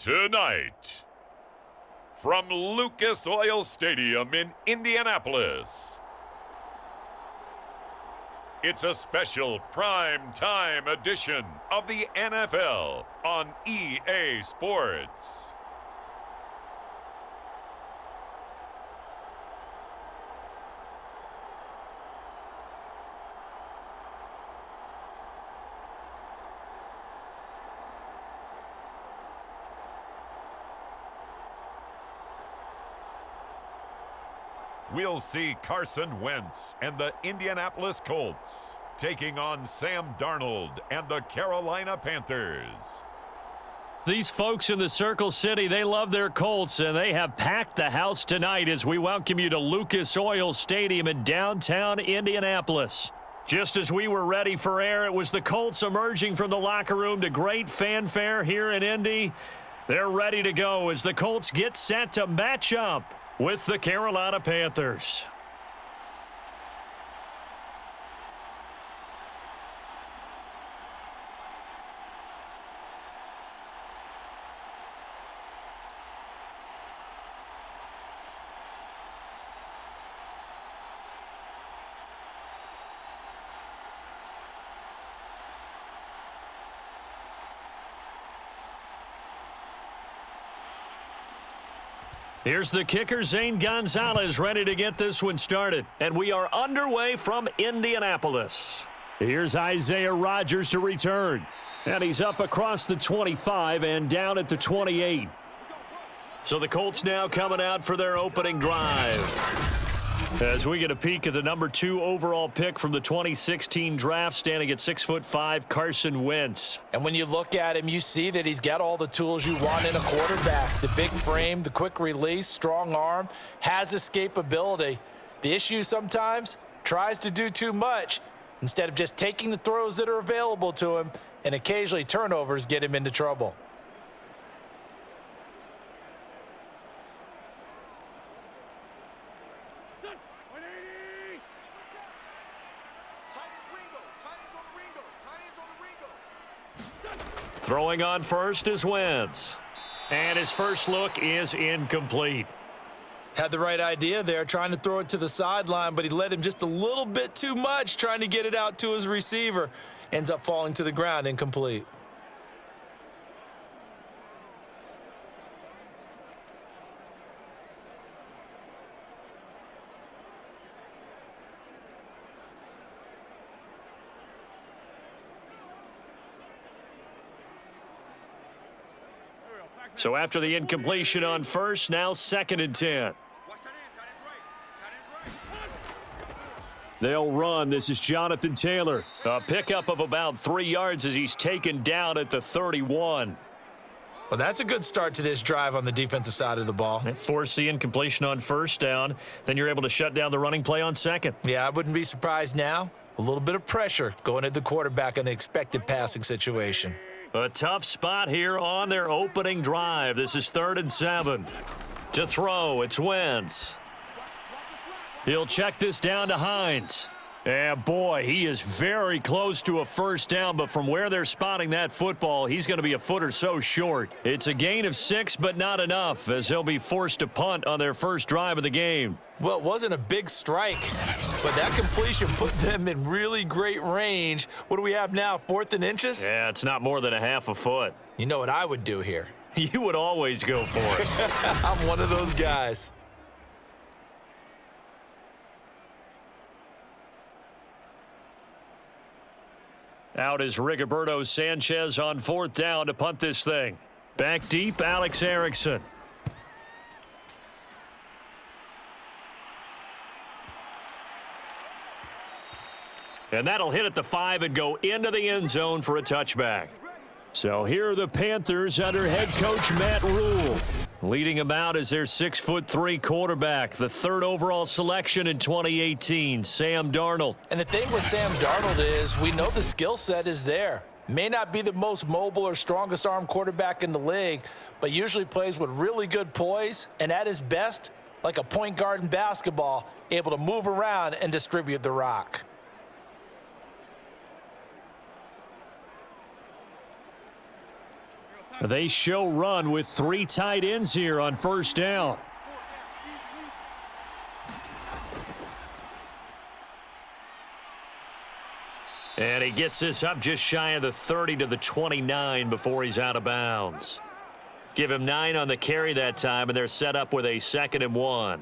Tonight, from Lucas Oil Stadium in Indianapolis, it's a special prime time edition of the NFL on EA Sports. We'll see Carson Wentz and the Indianapolis Colts taking on Sam Darnold and the Carolina Panthers. These folks in the Circle City, they love their Colts, and they have packed the house tonight as we welcome you to Lucas Oil Stadium in downtown Indianapolis. Just as we were ready for air, it was the Colts emerging from the locker room to great fanfare here in Indy. They're ready to go as the Colts get set to match up with the Carolina Panthers. Here's the kicker, Zane Gonzalez, ready to get this one started. And we are underway from Indianapolis. Here's Isaiah Rodgers to return. And he's up across the 25 and down at the 28. So the Colts now coming out for their opening drive. As we get a peek at the number 2 overall pick from the 2016 draft, standing at 6'5", Carson Wentz. And when you look at him, you see that he's got all the tools you want in a quarterback. The big frame, the quick release, strong arm, has escapability. The issue sometimes, tries to do too much instead of just taking the throws that are available to him, and occasionally turnovers get him into trouble. Throwing on first is Wentz. And his first look is incomplete. Had the right idea there, trying to throw it to the sideline, but he led him just a little bit too much, trying to get it out to his receiver. Ends up falling to the ground, incomplete. So after the incompletion on first, now 2nd and 10. They'll run. This is Jonathan Taylor. A pickup of about 3 yards as he's taken down at the 31. Well, that's a good start to this drive on the defensive side of the ball. They force the incompletion on first down. Then you're able to shut down the running play on second. Yeah, I wouldn't be surprised now. A little bit of pressure going at the quarterback in an expected passing situation. A tough spot here on their opening drive. This is 3rd and 7. To throw, it's Wentz. He'll check this down to Hines. And boy, he is very close to a first down, but from where they're spotting that football, he's going to be a foot or so short. It's a gain of 6, but not enough, as he'll be forced to punt on their first drive of the game. Well, it wasn't a big strike, but that completion put them in really great range. What do we have now, 4th and inches? Yeah, it's not more than a half a foot. You know what I would do here? You would always go for it. I'm one of those guys. Out is Rigoberto Sanchez on 4th down to punt this thing. Back deep, Alex Erickson. And that'll hit at the 5 and go into the end zone for a touchback. So here are the Panthers under head coach Matt Rule. Leading them out is their 6'3" quarterback, the 3rd overall selection in 2018, Sam Darnold. And the thing with Sam Darnold is we know the skill set is there. May not be the most mobile or strongest arm quarterback in the league, but usually plays with really good poise, and at his best, like a point guard in basketball, able to move around and distribute the rock. They show run with 3 tight ends here on first down. And he gets this up just shy of the 30 to the 29 before he's out of bounds. Give him 9 on the carry that time, and they're set up with a 2nd and 1.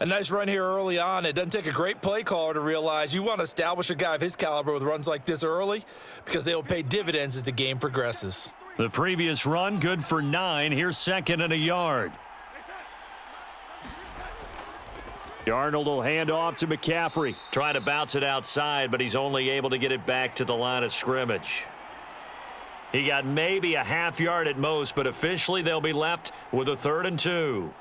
A nice run here early on. It doesn't take a great play caller to realize you want to establish a guy of his caliber with runs like this early because they will pay dividends as the game progresses. The previous run, good for 9. Here's 2nd and a yard. Darnold will hand off to McCaffrey. Trying to bounce it outside, but he's only able to get it back to the line of scrimmage. He got maybe a half yard at most, but officially they'll be left with a 3rd and 2.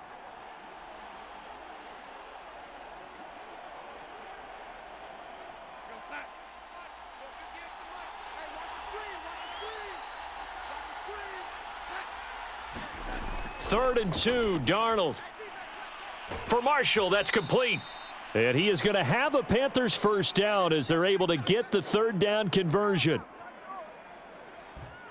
Third and 2, Darnold. For Marshall, that's complete. And he is going to have a Panthers first down as they're able to get the 3rd down conversion.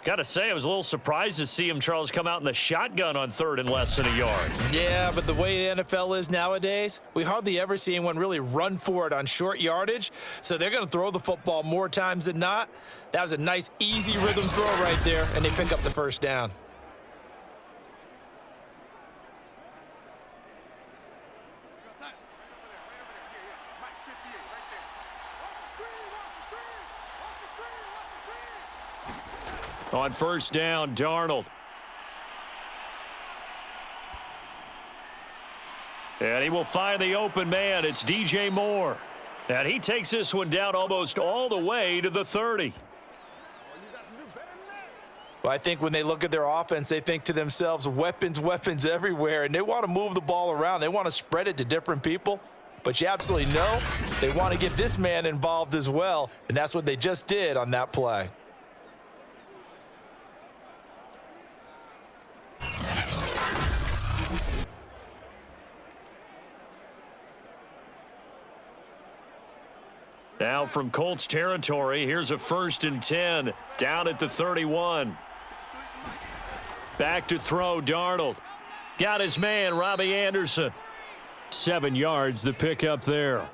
Got to say, I was a little surprised to see him, Charles, come out in the shotgun on 3rd and less than a yard. Yeah, but the way the NFL is nowadays, we hardly ever see anyone really run for it on short yardage. So they're going to throw the football more times than not. That was a nice, easy rhythm throw right there, and they pick up the first down. On first down, Darnold. And he will find the open man. It's DJ Moore. And he takes this one down almost all the way to the 30. Well, I think when they look at their offense, they think to themselves, weapons, weapons everywhere, and they want to move the ball around. They want to spread it to different people. But you absolutely know they want to get this man involved as well, and that's what they just did on that play. Now from Colts territory, here's a 1st and 10 down at the 31. Back to throw, Darnold. Got his man, Robbie Anderson. 7 yards, the pickup there.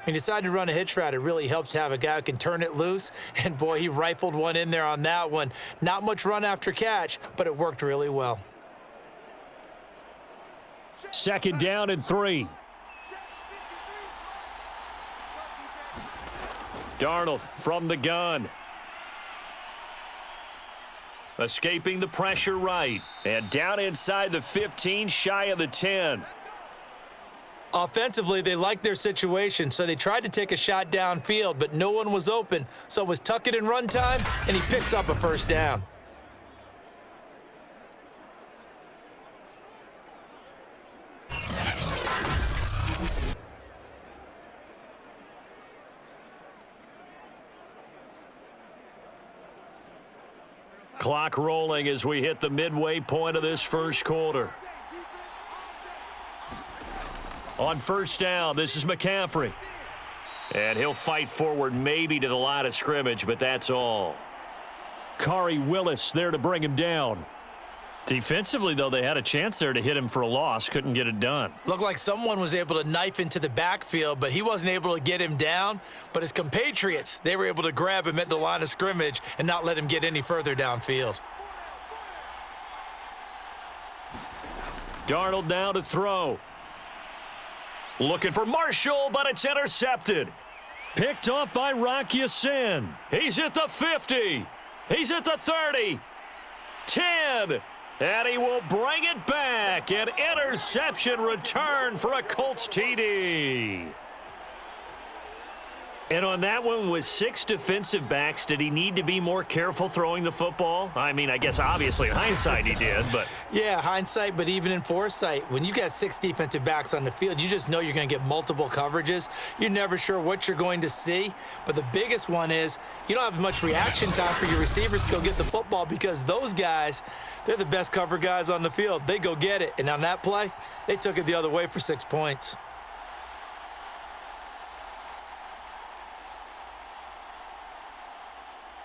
He decided to run a hitch route. It really helps to have a guy who can turn it loose. And, boy, he rifled one in there on that one. Not much run after catch, but it worked really well. 2nd down and 3. Darnold from the gun. Escaping the pressure right. And down inside the 15, shy of the 10. Offensively, they liked their situation, so they tried to take a shot downfield, but no one was open. So it was tuck it and run time, and he picks up a first down. Clock rolling as we hit the midway point of this first quarter. On first down, this is McCaffrey. And he'll fight forward maybe to the line of scrimmage, but that's all. Kari Willis there to bring him down. Defensively, though, they had a chance there to hit him for a loss. Couldn't get it done. Looked like someone was able to knife into the backfield, but he wasn't able to get him down. But his compatriots, they were able to grab him at the line of scrimmage and not let him get any further downfield. Darnold now to throw. Looking for Marshall, but it's intercepted. Picked up by Rocky Sin. He's at the 50. He's at the 30. 10. And he will bring it back. An interception return for a Colts TD. And on that one, with 6 defensive backs, did he need to be more careful throwing the football? I mean, I guess obviously in hindsight he did, but... Yeah, hindsight, but even in foresight, when you got 6 defensive backs on the field, you just know you're going to get multiple coverages. You're never sure what you're going to see. But the biggest one is you don't have much reaction time for your receivers to go get the football because those guys, they're the best cover guys on the field. They go get it. And on that play, they took it the other way for 6 points.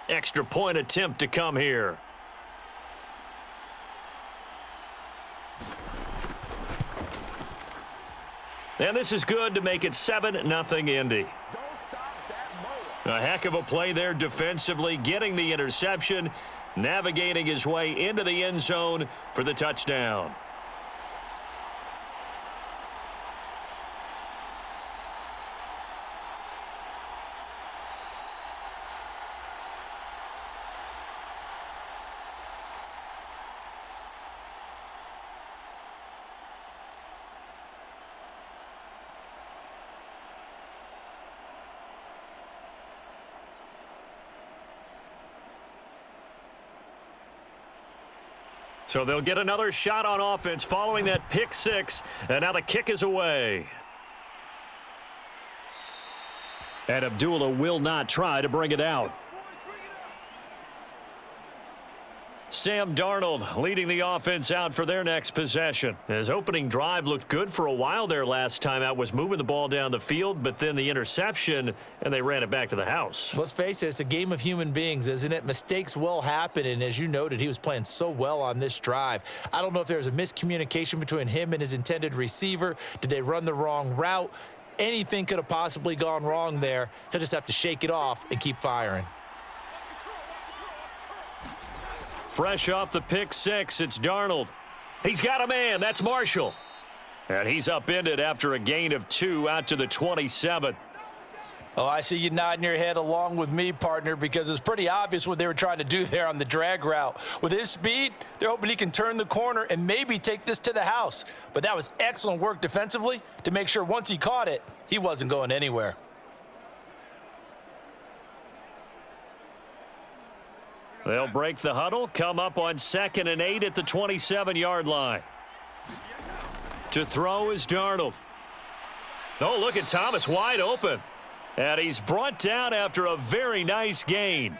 Extra point attempt to come here. And this is good to make it 7-0 Indy. A heck of a play there defensively, getting the interception, navigating his way into the end zone for the touchdown. So they'll get another shot on offense following that pick six, and now the kick is away. And Abdullah will not try to bring it out. Sam Darnold leading the offense out for their next possession. His opening drive looked good for a while there last time out, was moving the ball down the field, but then the interception, and they ran it back to the house. Let's face it, it's a game of human beings, isn't it? Mistakes will happen, and as you noted, he was playing so well on this drive. I don't know if there was a miscommunication between him and his intended receiver. Did they run the wrong route? Anything could have possibly gone wrong there. He'll just have to shake it off and keep firing. Fresh off the pick six, it's Darnold. He's got a man. That's Marshall. And he's upended after a gain of 2 out to the 27. Oh, I see you nodding your head along with me, partner, because it's pretty obvious what they were trying to do there on the drag route. With his speed, they're hoping he can turn the corner and maybe take this to the house. But that was excellent work defensively to make sure once he caught it, he wasn't going anywhere. They'll break the huddle, come up on 2nd and 8 at the 27-yard line. To throw is Darnold. Oh, look at Thomas wide open. And he's brought down after a very nice gain.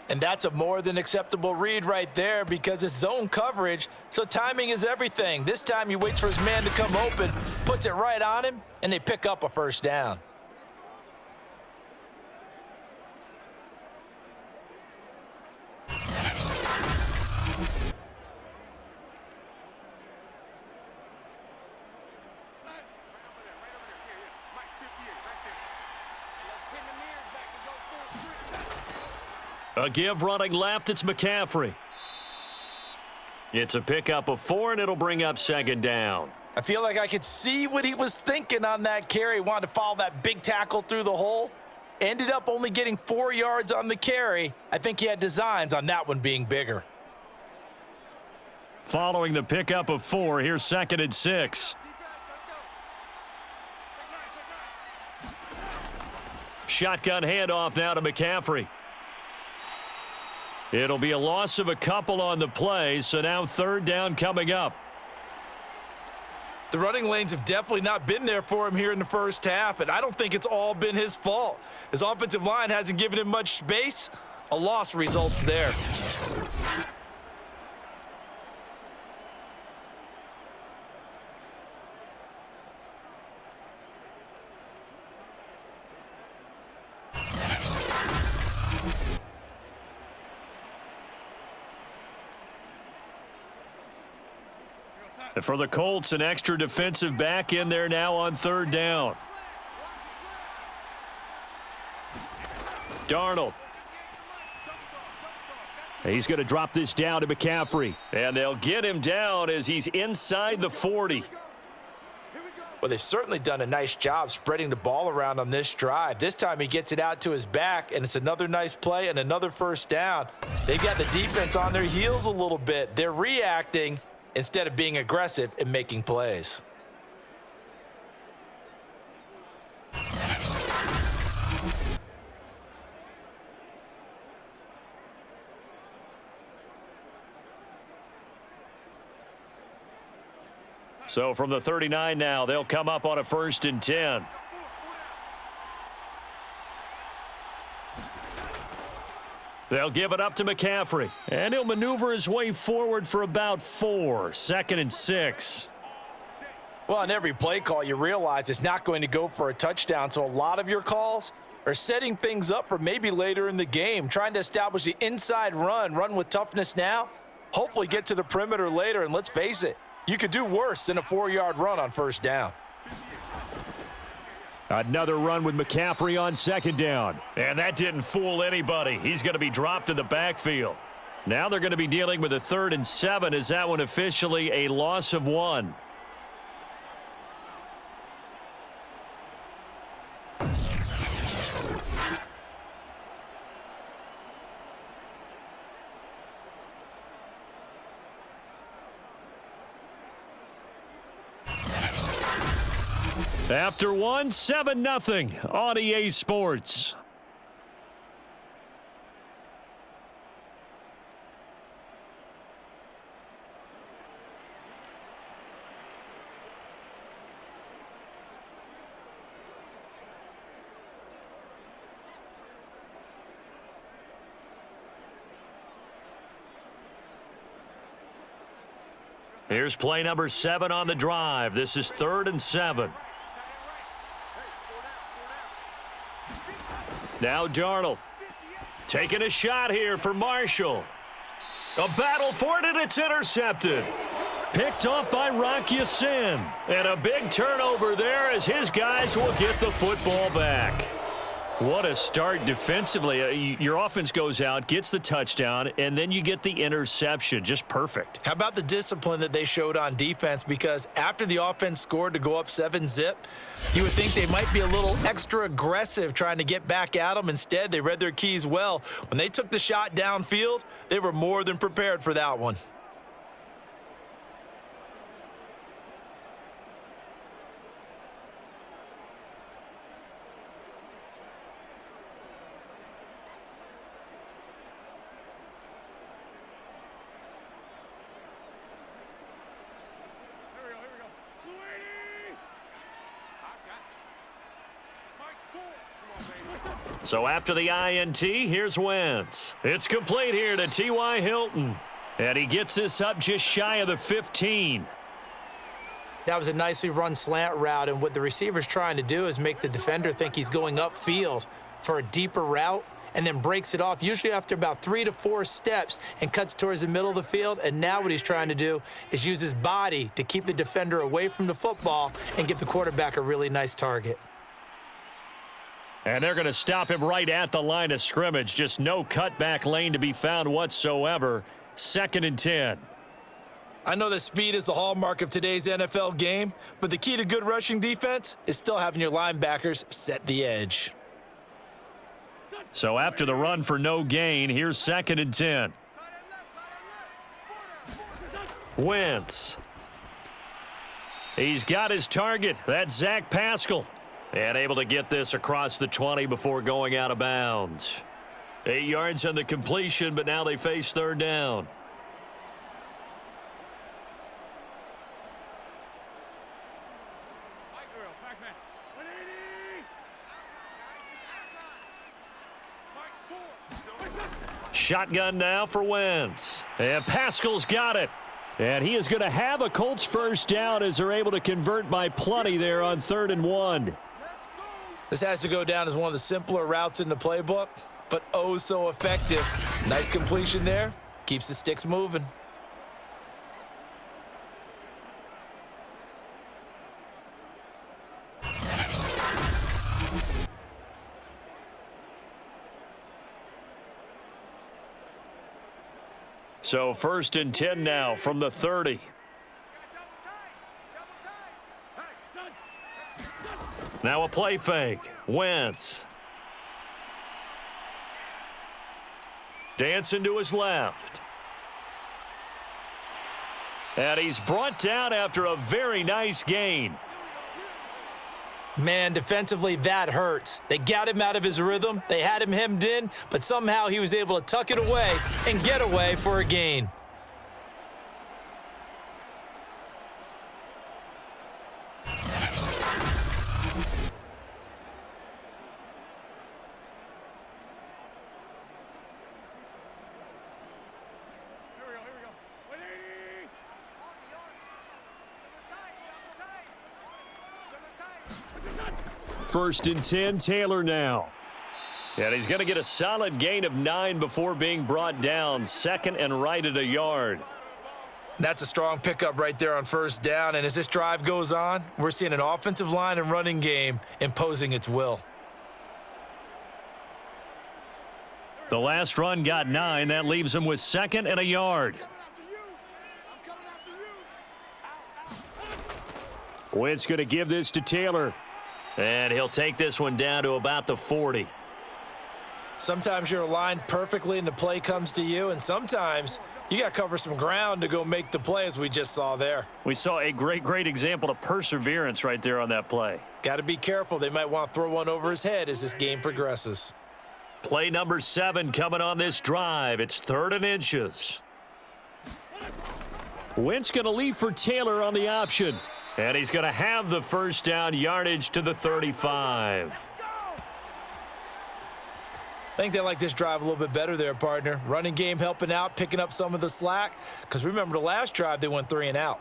And that's a more than acceptable read right there because it's zone coverage, so timing is everything. This time he waits for his man to come open, puts it right on him, and they pick up a first down. A give running left, it's McCaffrey. It's a pickup of 4, and it'll bring up 2nd down. I feel like I could see what he was thinking on that carry. Wanted to follow that big tackle through the hole. Ended up only getting 4 yards on the carry. I think he had designs on that one being bigger. Following the pickup of 4, here's 2nd and 6. Shotgun handoff now to McCaffrey. It'll be a loss of a couple on the play, so now 3rd down coming up. The running lanes have definitely not been there for him here in the first half, and I don't think it's all been his fault. His offensive line hasn't given him much space. A loss results there. For the Colts, an extra defensive back in there now on 3rd down. Darnold. He's going to drop this down to McCaffrey. And they'll get him down as he's inside the 40. Well, they've certainly done a nice job spreading the ball around on this drive. This time he gets it out to his back, and it's another nice play and another first down. They've got the defense on their heels a little bit. They're reacting instead of being aggressive and making plays. So from the 39 now, they'll come up on a 1st and 10. They'll give it up to McCaffrey, and he'll maneuver his way forward for about 4, 2nd and 6. Well, on every play call, you realize it's not going to go for a touchdown, so a lot of your calls are setting things up for maybe later in the game, trying to establish the inside run with toughness now, hopefully get to the perimeter later, and let's face it, you could do worse than a 4-yard run on 1st down. Another run with McCaffrey on second down. And that didn't fool anybody. He's going to be dropped in the backfield. Now they're going to be dealing with a 3rd and 7. Is that one officially a loss of 1? After 1, 7-0 on EA Sports. Here's play number 7 on the drive. This is 3rd and 7. Now Darnold taking a shot here for Marshall. A battle for it, and it's intercepted. Picked off by Rocky Sin. And a big turnover there as his guys will get the football back. What a start defensively. Your offense goes out, gets the touchdown, and then you get the interception. Just perfect. How about the discipline that they showed on defense? Because after the offense scored to go up 7-0, you would think they might be a little extra aggressive trying to get back at them. Instead, they read their keys well. When they took the shot downfield, they were more than prepared for that one. So after the INT, here's Wentz. It's complete here to T.Y. Hilton. And he gets this up just shy of the 15. That was a nicely run slant route, and what the receiver's trying to do is make the defender think he's going upfield for a deeper route and then breaks it off, usually after about 3 to 4 steps, and cuts towards the middle of the field. And now what he's trying to do is use his body to keep the defender away from the football and give the quarterback a really nice target. And they're going to stop him right at the line of scrimmage. Just no cutback lane to be found whatsoever. 2nd and 10. I know that speed is the hallmark of today's NFL game, but the key to good rushing defense is still having your linebackers set the edge. So after the run for no gain, here's 2nd and 10. Wentz. He's got his target. That's Zach Pascal. And able to get this across the 20 before going out of bounds. 8 yards on the completion, but now they face 3rd down. Shotgun now for Wentz. And Pascal's got it. And he is going to have a Colts 1st down as they're able to convert by plenty there on 3rd and 1. This has to go down as one of the simpler routes in the playbook, but oh so effective. Nice completion there. Keeps the sticks moving. So 1st and 10 now from the 30. Now a play fake. Wentz. Dancing to his left. And he's brought down after a very nice gain. Man, defensively, that hurts. They got him out of his rhythm. They had him hemmed in, but somehow he was able to tuck it away and get away for a gain. First and 10, Taylor now. And he's going to get a solid gain of 9 before being brought down. 2nd and right at a yard. That's a strong pickup right there on first down. And as this drive goes on, we're seeing an offensive line and running game imposing its will. The last run got 9. That leaves him with 2nd and a yard. Wentz going to give this to Taylor. And he'll take this one down to about the 40. Sometimes you're aligned perfectly and the play comes to you, and sometimes you got to cover some ground to go make the play, as we just saw there. We saw a great example of perseverance right there on that play. Got to be careful. They might want to throw one over his head as this game progresses. Play number 7 coming on this drive. It's 3rd and inches. Wentz going to leave for Taylor on the option. And he's going to have the first down, yardage to the 35. I think they like this drive a little bit better there, partner. Running game helping out, picking up some of the slack. Because remember, the last drive, they went 3 and out.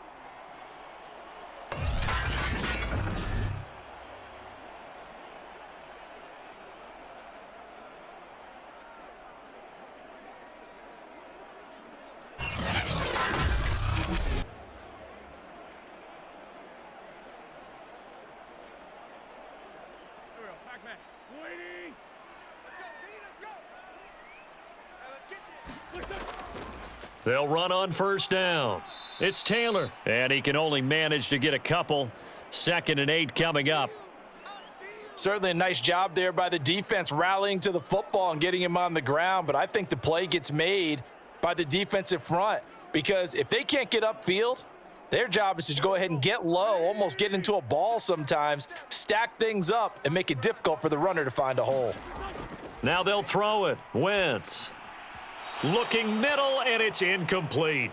They'll run on first down. It's Taylor, and he can only manage to get a couple. 2nd and 8 coming up. Certainly a nice job there by the defense rallying to the football and getting him on the ground, but I think the play gets made by the defensive front because if they can't get upfield, their job is to go ahead and get low, almost get into a ball sometimes, stack things up, and make it difficult for the runner to find a hole. Now they'll throw it. Wentz looking middle, and it's incomplete.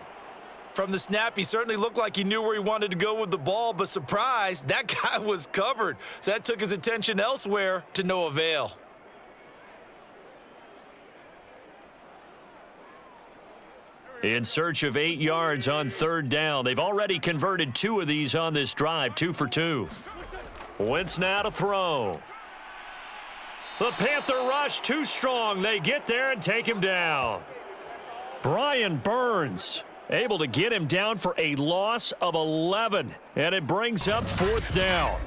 From the snap, he certainly looked like he knew where he wanted to go with the ball, but surprise, that guy was covered. So that took his attention elsewhere to no avail. In search of 8 yards on 3rd down. They've already converted 2 of these on this drive, 2 for 2. Wentz now to throw. The Panther rush too strong. They get there and take him down. Brian Burns able to get him down for a loss of 11, and it brings up 4th down.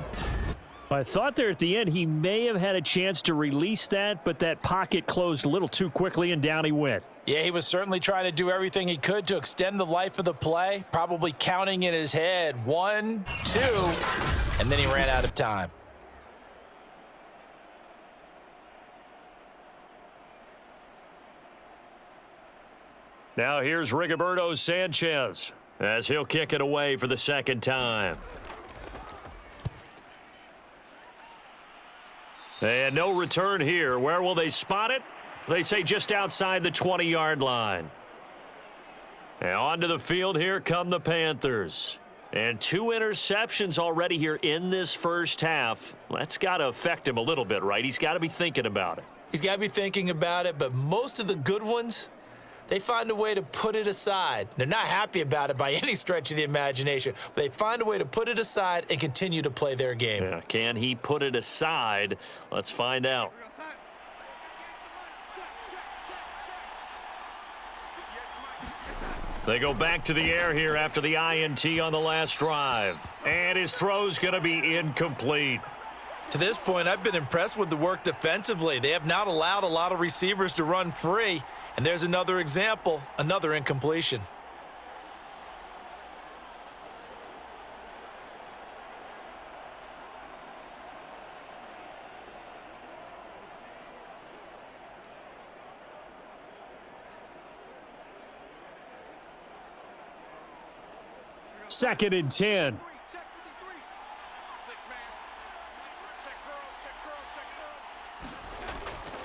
I thought there at the end he may have had a chance to release that, but that pocket closed a little too quickly, and down he went. Yeah, he was certainly trying to do everything he could to extend the life of the play, probably counting in his head 1, 2, and then he ran out of time. Now here's Rigoberto Sanchez as he'll kick it away for the 2nd time. And no return here. Where will they spot it? They say just outside the 20-yard line. And onto the field here come the Panthers. And 2 interceptions already here in this first half. That's got to affect him a little bit, right? He's got to be thinking about it. He's got to be thinking about it, but most of the good ones, they find a way to put it aside. They're not happy about it by any stretch of the imagination, but they find a way to put it aside and continue to play their game. Yeah, can he put it aside? Let's find out. They go back to the air here after the INT on the last drive. And his throw's going to be incomplete. To this point, I've been impressed with the work defensively. They have not allowed a lot of receivers to run free. And there's another example, another incompletion. Second and 10.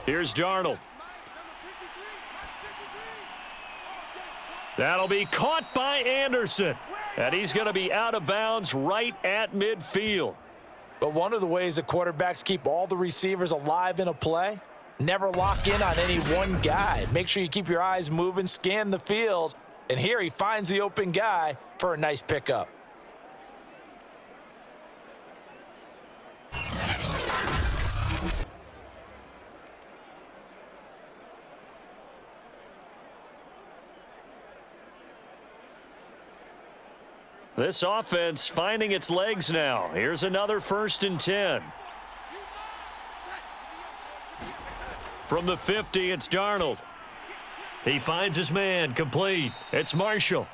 Here's Darnold. That'll be caught by Anderson. And he's going to be out of bounds right at midfield. But one of the ways that quarterbacks keep all the receivers alive in a play, never lock in on any one guy. Make sure you keep your eyes moving, scan the field. And here he finds the open guy for a nice pickup. This offense finding its legs now. Here's another 1st and 10. From the 50, it's Darnold. He finds his man, complete. It's Marshall.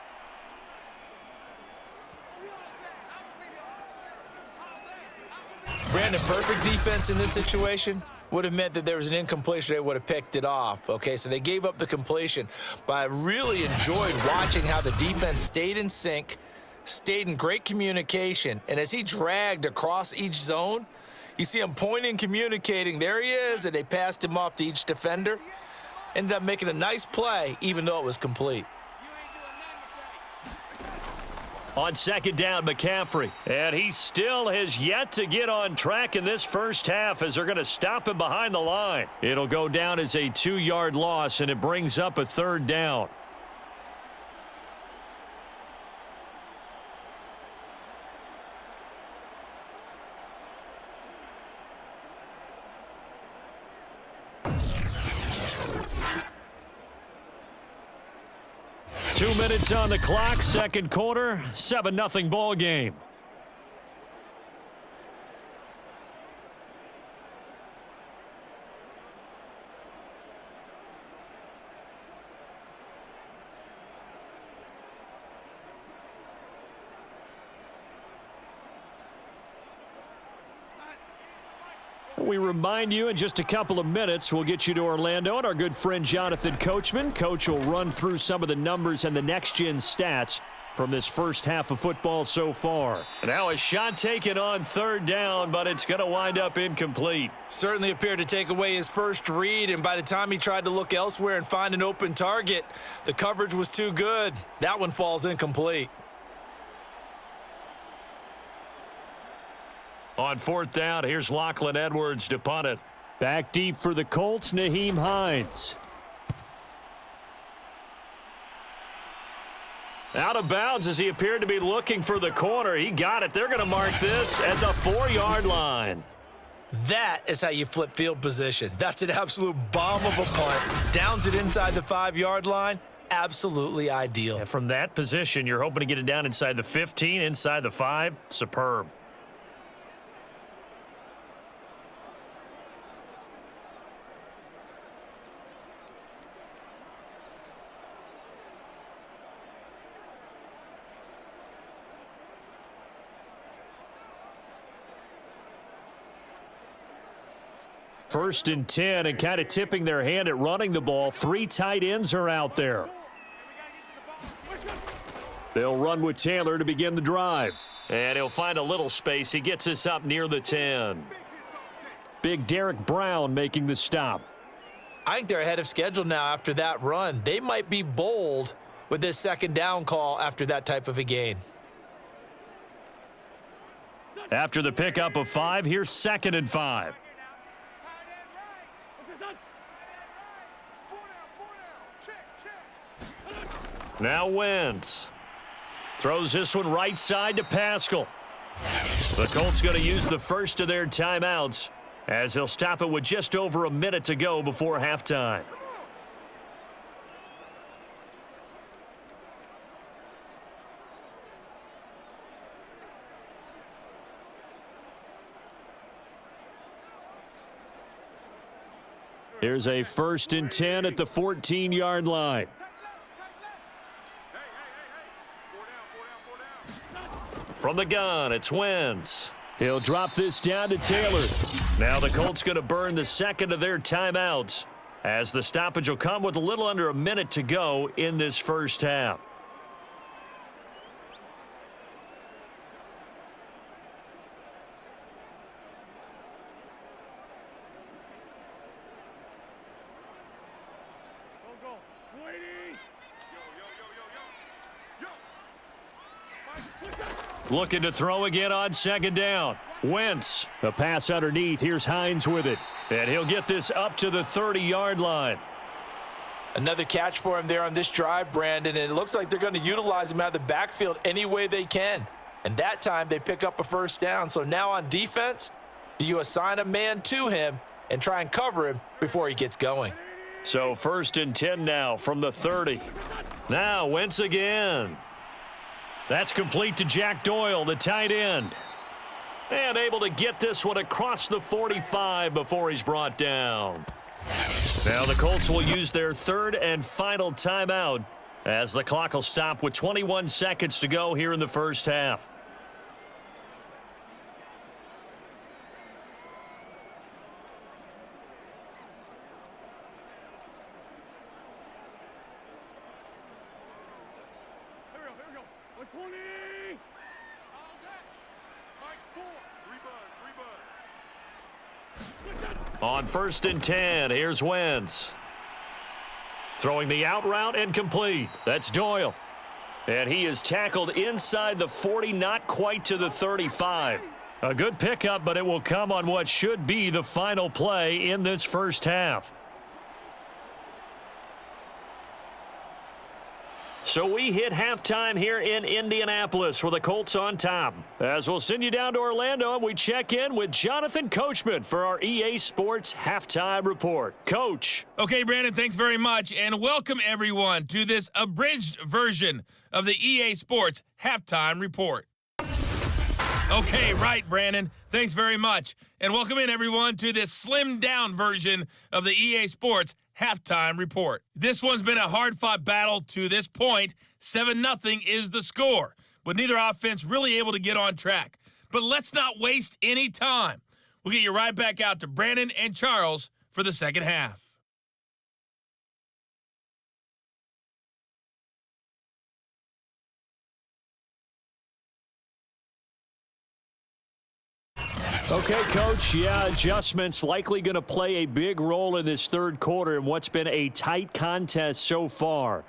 Brandon, perfect defense in this situation would have meant that there was an incompletion. They would have picked it off. Okay, so they gave up the completion. But I really enjoyed watching how the defense stayed in sync, stayed in great communication. And as he dragged across each zone, you see him pointing, communicating. There he is, and they passed him off to each defender. Ended up making a nice play, even though it was complete. On 2nd down, McCaffrey. And he still has yet to get on track in this first half as they're going to stop him behind the line. It'll go down as a 2-yard loss, and it brings up a 3rd down. Two minutes on the clock, 2nd quarter, 7-0 ball game. We remind you in just a couple of minutes, we'll get you to Orlando and our good friend Jonathan Coachman. Coach will run through some of the numbers and the next-gen stats from this first half of football so far. Now a shot taken on 3rd down, but it's going to wind up incomplete. Certainly appeared to take away his first read, and by the time he tried to look elsewhere and find an open target, the coverage was too good. That one falls incomplete. On 4th down, here's Lachlan Edwards to punt it. Back deep for the Colts, Nyheim Hines. Out of bounds as he appeared to be looking for the corner. He got it. They're going to mark this at the 4-yard line. That is how you flip field position. That's an absolute bomb of a punt. Downs it inside the 5-yard line. Absolutely ideal. And from that position, you're hoping to get it down inside the 15, inside the 5. Superb. First and 10, and kind of tipping their hand at running the ball. 3 tight ends are out there. They'll run with Taylor to begin the drive. And he'll find a little space. He gets us up near the 10. Big Derek Brown making the stop. I think they're ahead of schedule now after that run. They might be bold with this 2nd down call after that type of a gain. After the pickup of 5, here's 2nd and 5. Now Wentz throws this one right side to Pascal. The Colts going to use the first of their timeouts as they'll stop it with just over a minute to go before halftime. Here's a 1st and 10 at the 14-yard line. From the gun, it's Wentz. He'll drop this down to Taylor. Now the Colts going to burn the 2nd of their timeouts as the stoppage will come with a little under a minute to go in this first half. Looking to throw again on 2nd down. Wentz, a pass underneath. Here's Hines with it. And he'll get this up to the 30-yard line. Another catch for him there on this drive, Brandon, and it looks like they're going to utilize him out of the backfield any way they can. And that time they pick up a 1st down. So now on defense, do you assign a man to him and try and cover him before he gets going? So 1st and 10 now from the 30. Now Wentz again. That's complete to Jack Doyle, the tight end. And able to get this one across the 45 before he's brought down. Now the Colts will use their third and final timeout as the clock will stop with 21 seconds to go here in the first half. On 1st and 10, here's Wentz. Throwing the out route and complete. That's Doyle. And he is tackled inside the 40, not quite to the 35. A good pickup, but it will come on what should be the final play in this first half. So we hit halftime here in Indianapolis with the Colts on top. As we'll send you down to Orlando and we check in with Jonathan Coachman for our EA Sports Halftime Report. Coach. Okay, Brandon, thanks very much, and welcome everyone to this abridged version of the EA Sports Halftime Report. Okay, right, Brandon. Thanks very much. And welcome in, everyone, to this slimmed-down version of the EA Sports Halftime Report. This one's been a hard-fought battle to this point. 7-0 is the score, with neither offense really able to get on track. But let's not waste any time. We'll get you right back out to Brandon and Charles for the second half. Okay, Coach. Yeah, adjustments likely going to play a big role in this third quarter in what's been a tight contest so far.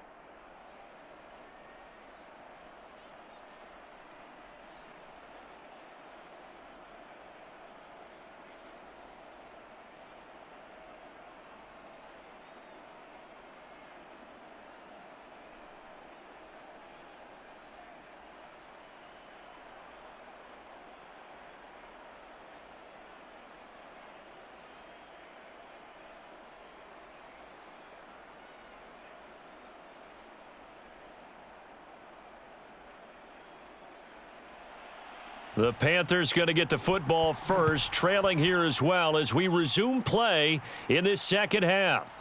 The Panthers going to get the football first, trailing here as well as we resume play in this second half.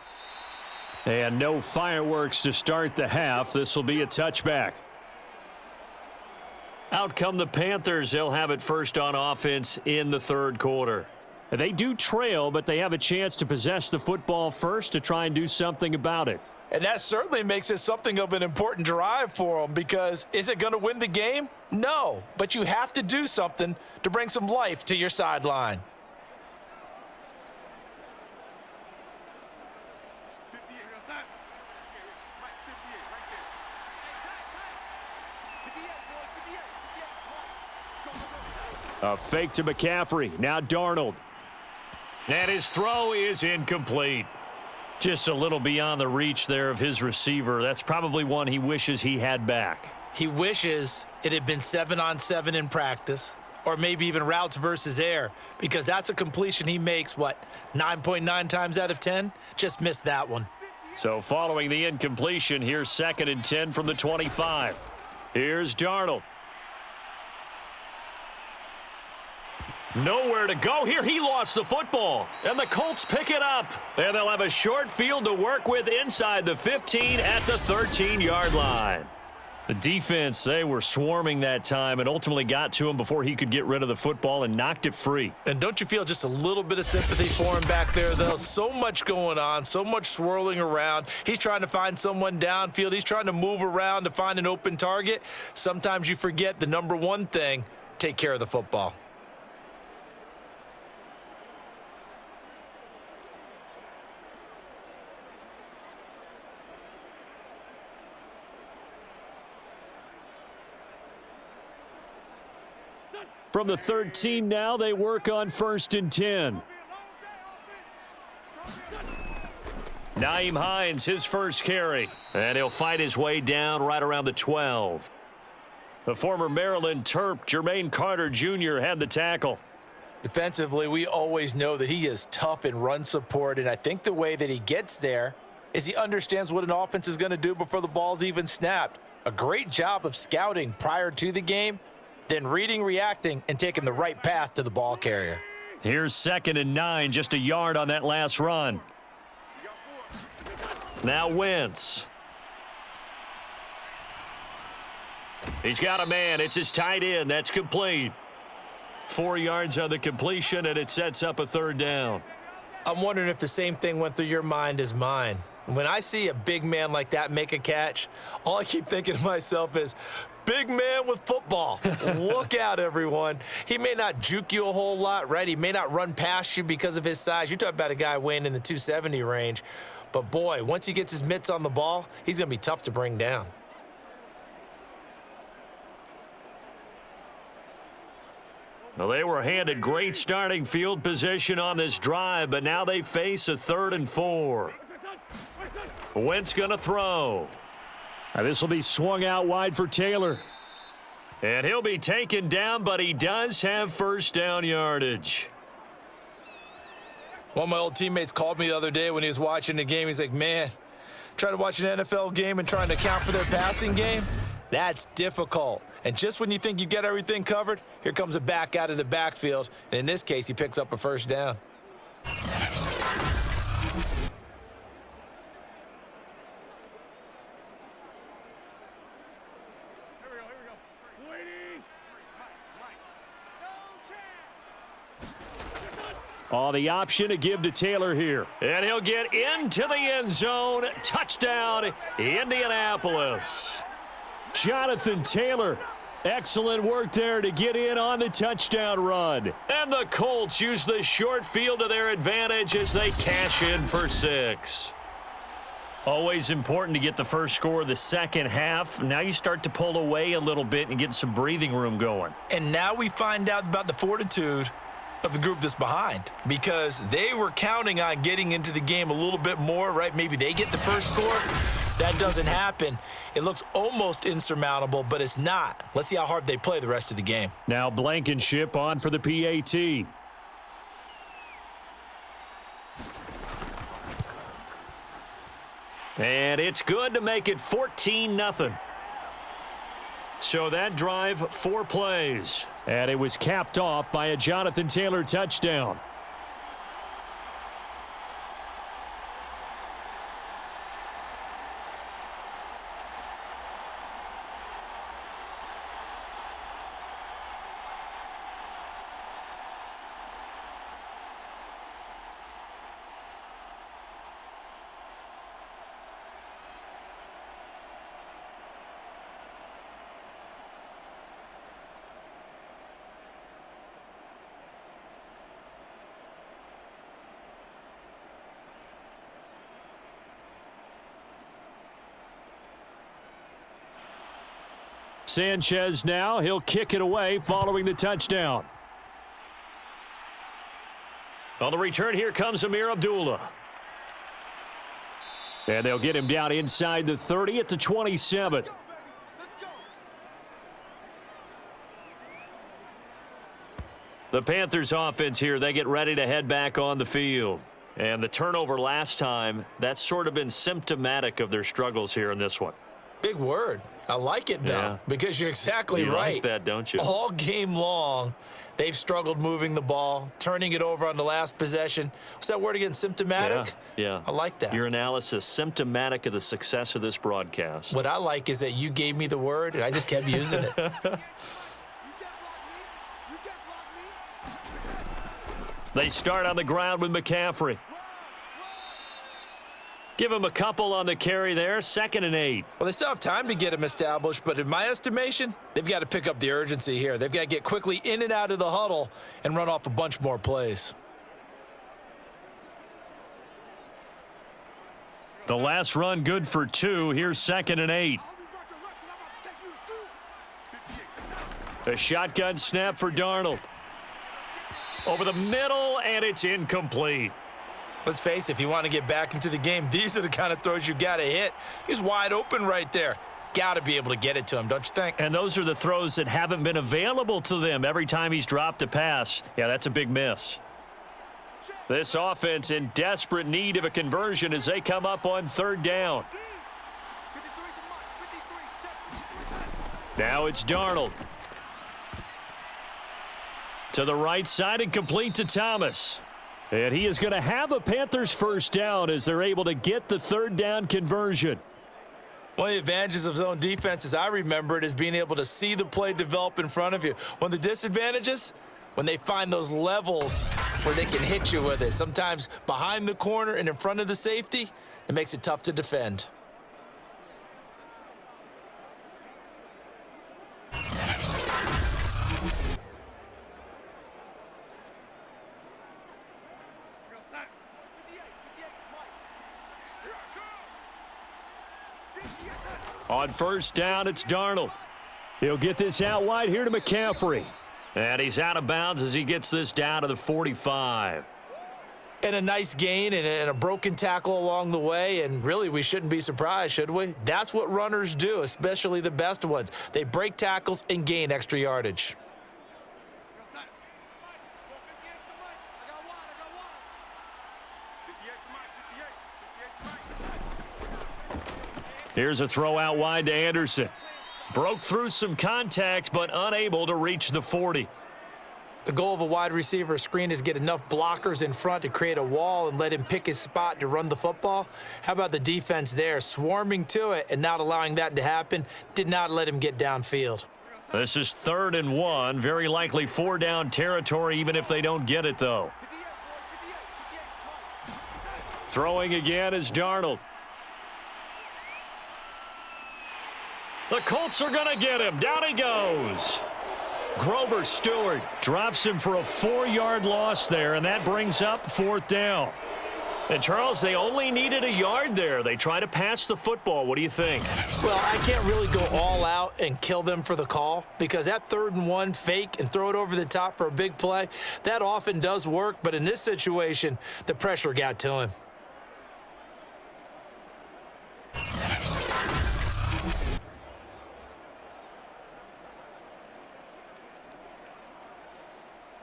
And no fireworks to start the half. This will be a touchback. Out come the Panthers. They'll have it first on offense in the third quarter. They do trail, but they have a chance to possess the football first to try and do something about it. And that certainly makes it something of an important drive for them, because is it going to win the game? No, but you have to do something to bring some life to your sideline. A fake to McCaffrey. Now Darnold. And his throw is incomplete. Just a little beyond the reach there of his receiver. That's probably one he wishes he had back. He wishes it had been 7-on-7 in practice, or maybe even routes versus air, because that's a completion he makes, 9.9 times out of 10? Just missed that one. So following the incompletion, here's 2nd and 10 from the 25. Here's Darnold. Nowhere to go here. He lost the football. And the Colts pick it up. And they'll have a short field to work with inside the 15 at the 13-yard line. The defense, they were swarming that time and ultimately got to him before he could get rid of the football and knocked it free. And don't you feel just a little bit of sympathy for him back there, though? So much going on, so much swirling around. He's trying to find someone downfield. He's trying to move around to find an open target. Sometimes you forget the number one thing, take care of the football. From the 13 now, they work on 1st and 10. Nyheim Hines, his first carry. And he'll fight his way down right around the 12. The former Maryland Terp, Jermaine Carter Jr., had the tackle. Defensively, we always know that he is tough in run support, and I think the way that he gets there is he understands what an offense is going to do before the ball's even snapped. A great job of scouting prior to the game, then reading, reacting, and taking the right path to the ball carrier. Here's 2nd and 9, just a yard on that last run. Now Wentz. He's got a man. It's his tight end. That's complete. 4 yards on the completion, and it sets up a 3rd down. I'm wondering if the same thing went through your mind as mine. When I see a big man like that make a catch, all I keep thinking to myself is, big man with football. Look out, everyone. He may not juke you a whole lot, right? He may not run past you because of his size. You're talking about a guy weighing in the 270 range. But, boy, once he gets his mitts on the ball, he's going to be tough to bring down. Well, they were handed great starting field position on this drive, but now they face a 3rd and 4. Wentz going to throw. This will be swung out wide for Taylor. And he'll be taken down, but he does have 1st down yardage. One of my old teammates called me the other day when he was watching the game. He's like, man, trying to watch an NFL game and trying to account for their passing game? That's difficult. And just when you think you get everything covered, here comes a back out of the backfield. And in this case, he picks up a 1st down. Oh, the option to give to Taylor here. And he'll get into the end zone. Touchdown, Indianapolis. Jonathan Taylor, excellent work there to get in on the touchdown run. And the Colts use the short field to their advantage as they cash in for 6. Always important to get the first score of the second half. Now you start to pull away a little bit and get some breathing room going. And now we find out about the fortitude of the group that's behind, because they were counting on getting into the game a little bit more, right? Maybe they get the first score. That doesn't happen. It looks almost insurmountable, but it's not. Let's see how hard they play the rest of the game. Now Blankenship on for the PAT. And it's good to make it 14-0. So that drive, 4 plays. And it was capped off by a Jonathan Taylor touchdown. Sanchez now, he'll kick it away following the touchdown. On the return, here comes Amir Abdullah. And they'll get him down inside the 30 at the 27. The Panthers offense here, they get ready to head back on the field. And the turnover last time, that's sort of been symptomatic of their struggles here in this one. Big word. I like it, though, because you're exactly right. You like that, don't you? All game long, they've struggled moving the ball, turning it over on the last possession. What's that word again? Symptomatic? Yeah. I like that. Your analysis, symptomatic of the success of this broadcast. What I like is that you gave me the word, and I just kept using it. They start on the ground with McCaffrey. Give him a couple on the carry there, 2nd and 8. Well, they still have time to get him established, but in my estimation, they've got to pick up the urgency here. They've got to get quickly in and out of the huddle and run off a bunch more plays. The last run good for 2. Here's 2nd and 8. A shotgun snap for Darnold. Over the middle, and it's incomplete. Let's face it, if you want to get back into the game, these are the kind of throws you got to hit. He's wide open right there. Got to be able to get it to him, don't you think? And those are the throws that haven't been available to them every time he's dropped a pass. Yeah, that's a big miss. This offense in desperate need of a conversion as they come up on 3rd down. Now it's Darnold. To the right side and complete to Thomas. And he is going to have a Panthers first down as they're able to get the third down conversion. One of the advantages of zone defense, as I remember it, is being able to see the play develop in front of you. One of the disadvantages, when they find those levels where they can hit you with it. Sometimes behind the corner and in front of the safety, it makes it tough to defend. On first down, it's Darnold. He'll get this out wide here to McCaffrey. And he's out of bounds as he gets this down to the 45. And a nice gain and a broken tackle along the way, and really we shouldn't be surprised, should we? That's what runners do, especially the best ones. They break tackles and gain extra yardage. Here's a throw out wide to Anderson. Broke through some contact, but unable to reach the 40. The goal of a wide receiver screen is get enough blockers in front to create a wall and let him pick his spot to run the football. How about the defense there, swarming to it and not allowing that to happen? Did not let him get downfield. This is 3rd and 1, very likely 4-down territory even if they don't get it, though. Throwing again is Darnold. The Colts are going to get him. Down he goes. Grover Stewart drops him for a 4-yard loss there, and that brings up 4th down. And, Charles, they only needed a yard there. They try to pass the football. What do you think? Well, I can't really go all out and kill them for the call because that 3rd and 1 fake and throw it over the top for a big play, that often does work. But in this situation, the pressure got to him.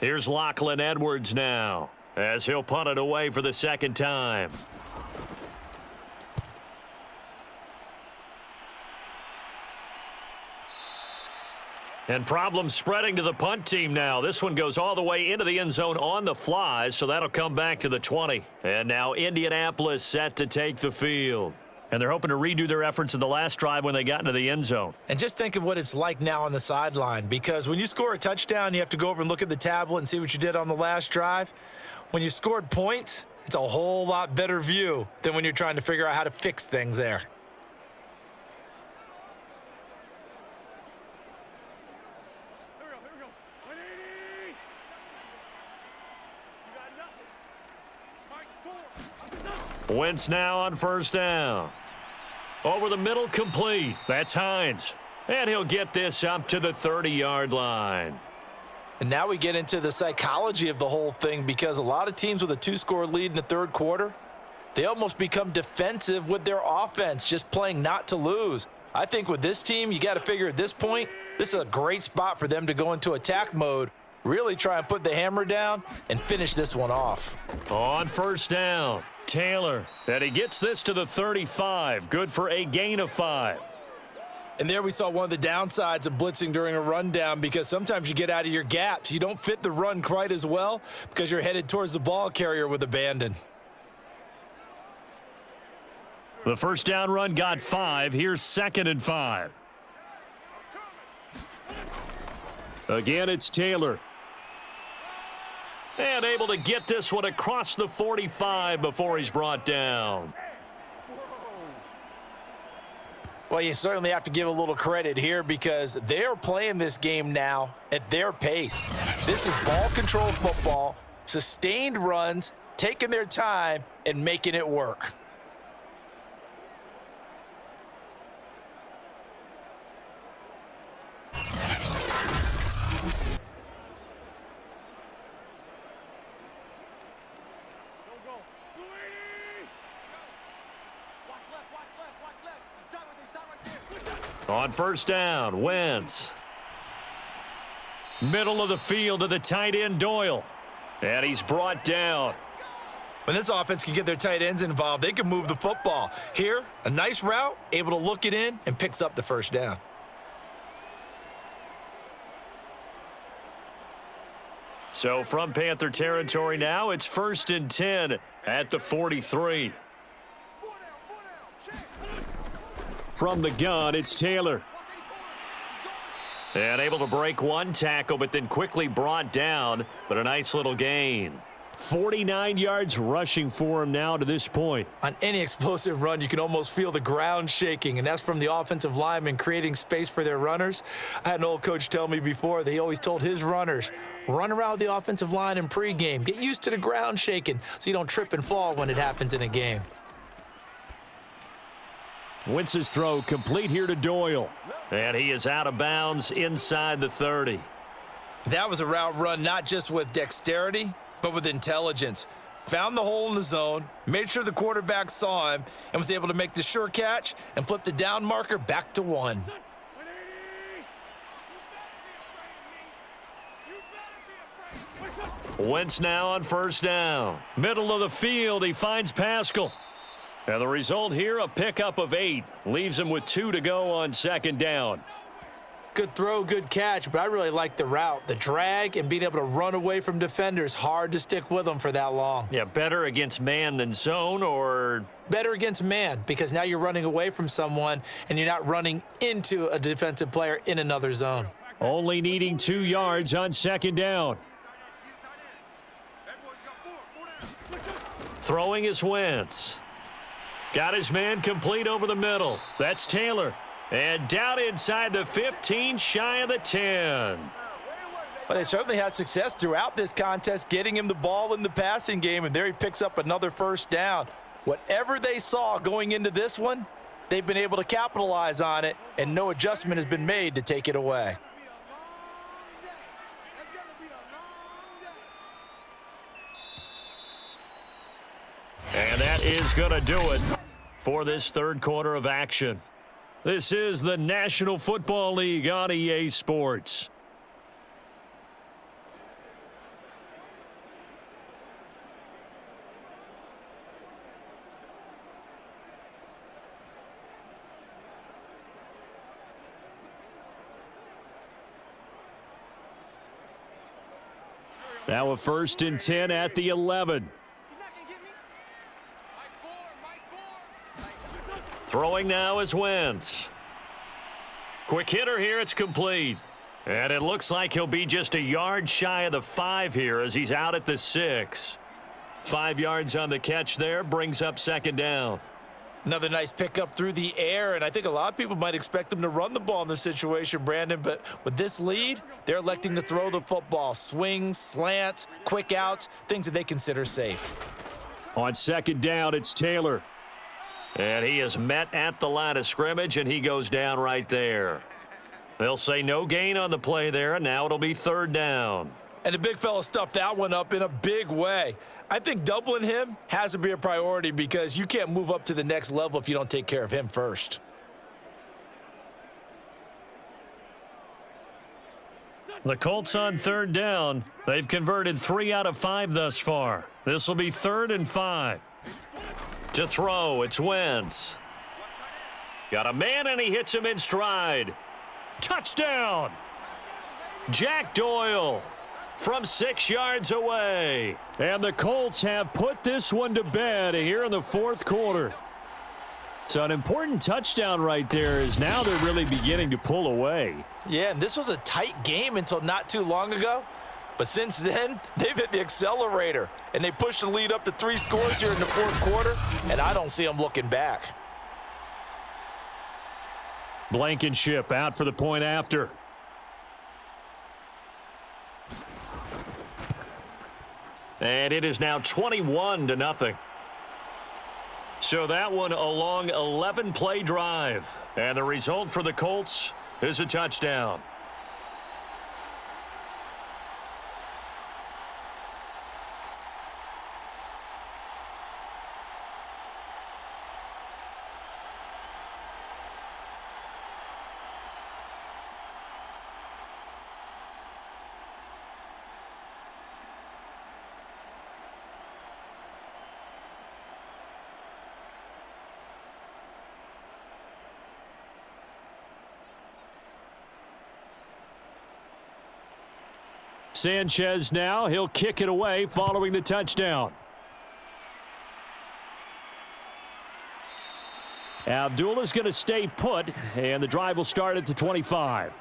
Here's Lachlan Edwards now, as he'll punt it away for the 2nd time. And problems spreading to the punt team now. This one goes all the way into the end zone on the fly, so that'll come back to the 20. And now Indianapolis set to take the field. And they're hoping to redo their efforts in the last drive when they got into the end zone. And just think of what it's like now on the sideline, because when you score a touchdown, you have to go over and look at the tablet and see what you did on the last drive. When you scored points, it's a whole lot better view than when you're trying to figure out how to fix things there. Wentz now on first down. Over the middle, complete. That's Hines. And he'll get this up to the 30-yard line. And now we get into the psychology of the whole thing, because a lot of teams with a 2-score lead in the 3rd quarter, they almost become defensive with their offense, just playing not to lose. I think with this team, you got to figure at this point, this is a great spot for them to go into attack mode, really try and put the hammer down and finish this one off. On first down, Taylor. And he gets this to the 35. Good for a gain of 5. And there we saw one of the downsides of blitzing during a rundown, because sometimes you get out of your gaps. You don't fit the run quite as well because you're headed towards the ball carrier with abandon. The first down run got 5. Here's 2nd and 5. Again, it's Taylor. And able to get this one across the 45 before he's brought down. Well, you certainly have to give a little credit here, because they're playing this game now at their pace. This is ball control football, sustained runs, taking their time and making it work. On first down, Wentz. Middle of the field to the tight end, Doyle. And he's brought down. When this offense can get their tight ends involved, they can move the football. Here, a nice route, able to look it in, and picks up the first down. So from Panther territory now, it's 1st and 10 at the 43. From the gun, it's Taylor. And able to break one tackle, but then quickly brought down, but a nice little gain. 49 yards rushing for him now to this point. On any explosive run, you can almost feel the ground shaking, and that's from the offensive linemen creating space for their runners. I had an old coach tell me before, he always told his runners, run around the offensive line in pregame. Get used to the ground shaking so you don't trip and fall when it happens in a game. Wentz's throw complete here to Doyle. And he is out of bounds inside the 30. That was a route run not just with dexterity, but with intelligence. Found the hole in the zone, made sure the quarterback saw him, and was able to make the sure catch and flip the down marker back to 1. Wentz now on 1st down. Middle of the field, he finds Pascal. And the result here, a pickup of 8. Leaves him with 2 to go on 2nd down. Good throw, good catch, but I really like the route. The drag and being able to run away from defenders, hard to stick with them for that long. Yeah, better against man than zone, or? Better against man, because now you're running away from someone and you're not running into a defensive player in another zone. Only needing 2 yards on 2nd down. Throwing is Wentz. Got his man complete over the middle. That's Taylor. And down inside the 15, shy of the 10. But they certainly had success throughout this contest, getting him the ball in the passing game, and there he picks up another 1st down. Whatever they saw going into this one, they've been able to capitalize on it, and no adjustment has been made to take it away. And that is going to do it for this 3rd quarter of action. This is the National Football League on EA Sports. Now a 1st and 10 at the 11. Throwing now is Wentz. Quick hitter here, it's complete. And it looks like he'll be just a yard shy of the 5 here as he's out at the 6. 5 yards on the catch there, brings up 2nd down. Another nice pickup through the air, and I think a lot of people might expect them to run the ball in this situation, Brandon, but with this lead, they're electing to throw the football. Swings, slants, quick outs, things that they consider safe. On 2nd down, it's Taylor. And he is met at the line of scrimmage, and he goes down right there. They'll say no gain on the play there, and now it'll be 3rd down. And the big fella stuffed that one up in a big way. I think doubling him has to be a priority because you can't move up to the next level if you don't take care of him first. The Colts on 3rd down. They've converted 3 out of 5 thus far. This will be 3rd and 5. To throw, it's Wentz. Got a man, and he hits him in stride. Touchdown! Jack Doyle from 6 yards away. And the Colts have put this one to bed here in the 4th quarter. So an important touchdown right there is now they're really beginning to pull away. Yeah, and this was a tight game until not too long ago. But since then, they've hit the accelerator, and they pushed the lead up to 3 scores here in the 4th quarter, and I don't see them looking back. Blankenship out for the point after. And it is now 21-0. So that one a long 11-play drive. And the result for the Colts is a touchdown. Sanchez now, he'll kick it away following the touchdown. Abdullah's going to stay put, and the drive will start at the 25.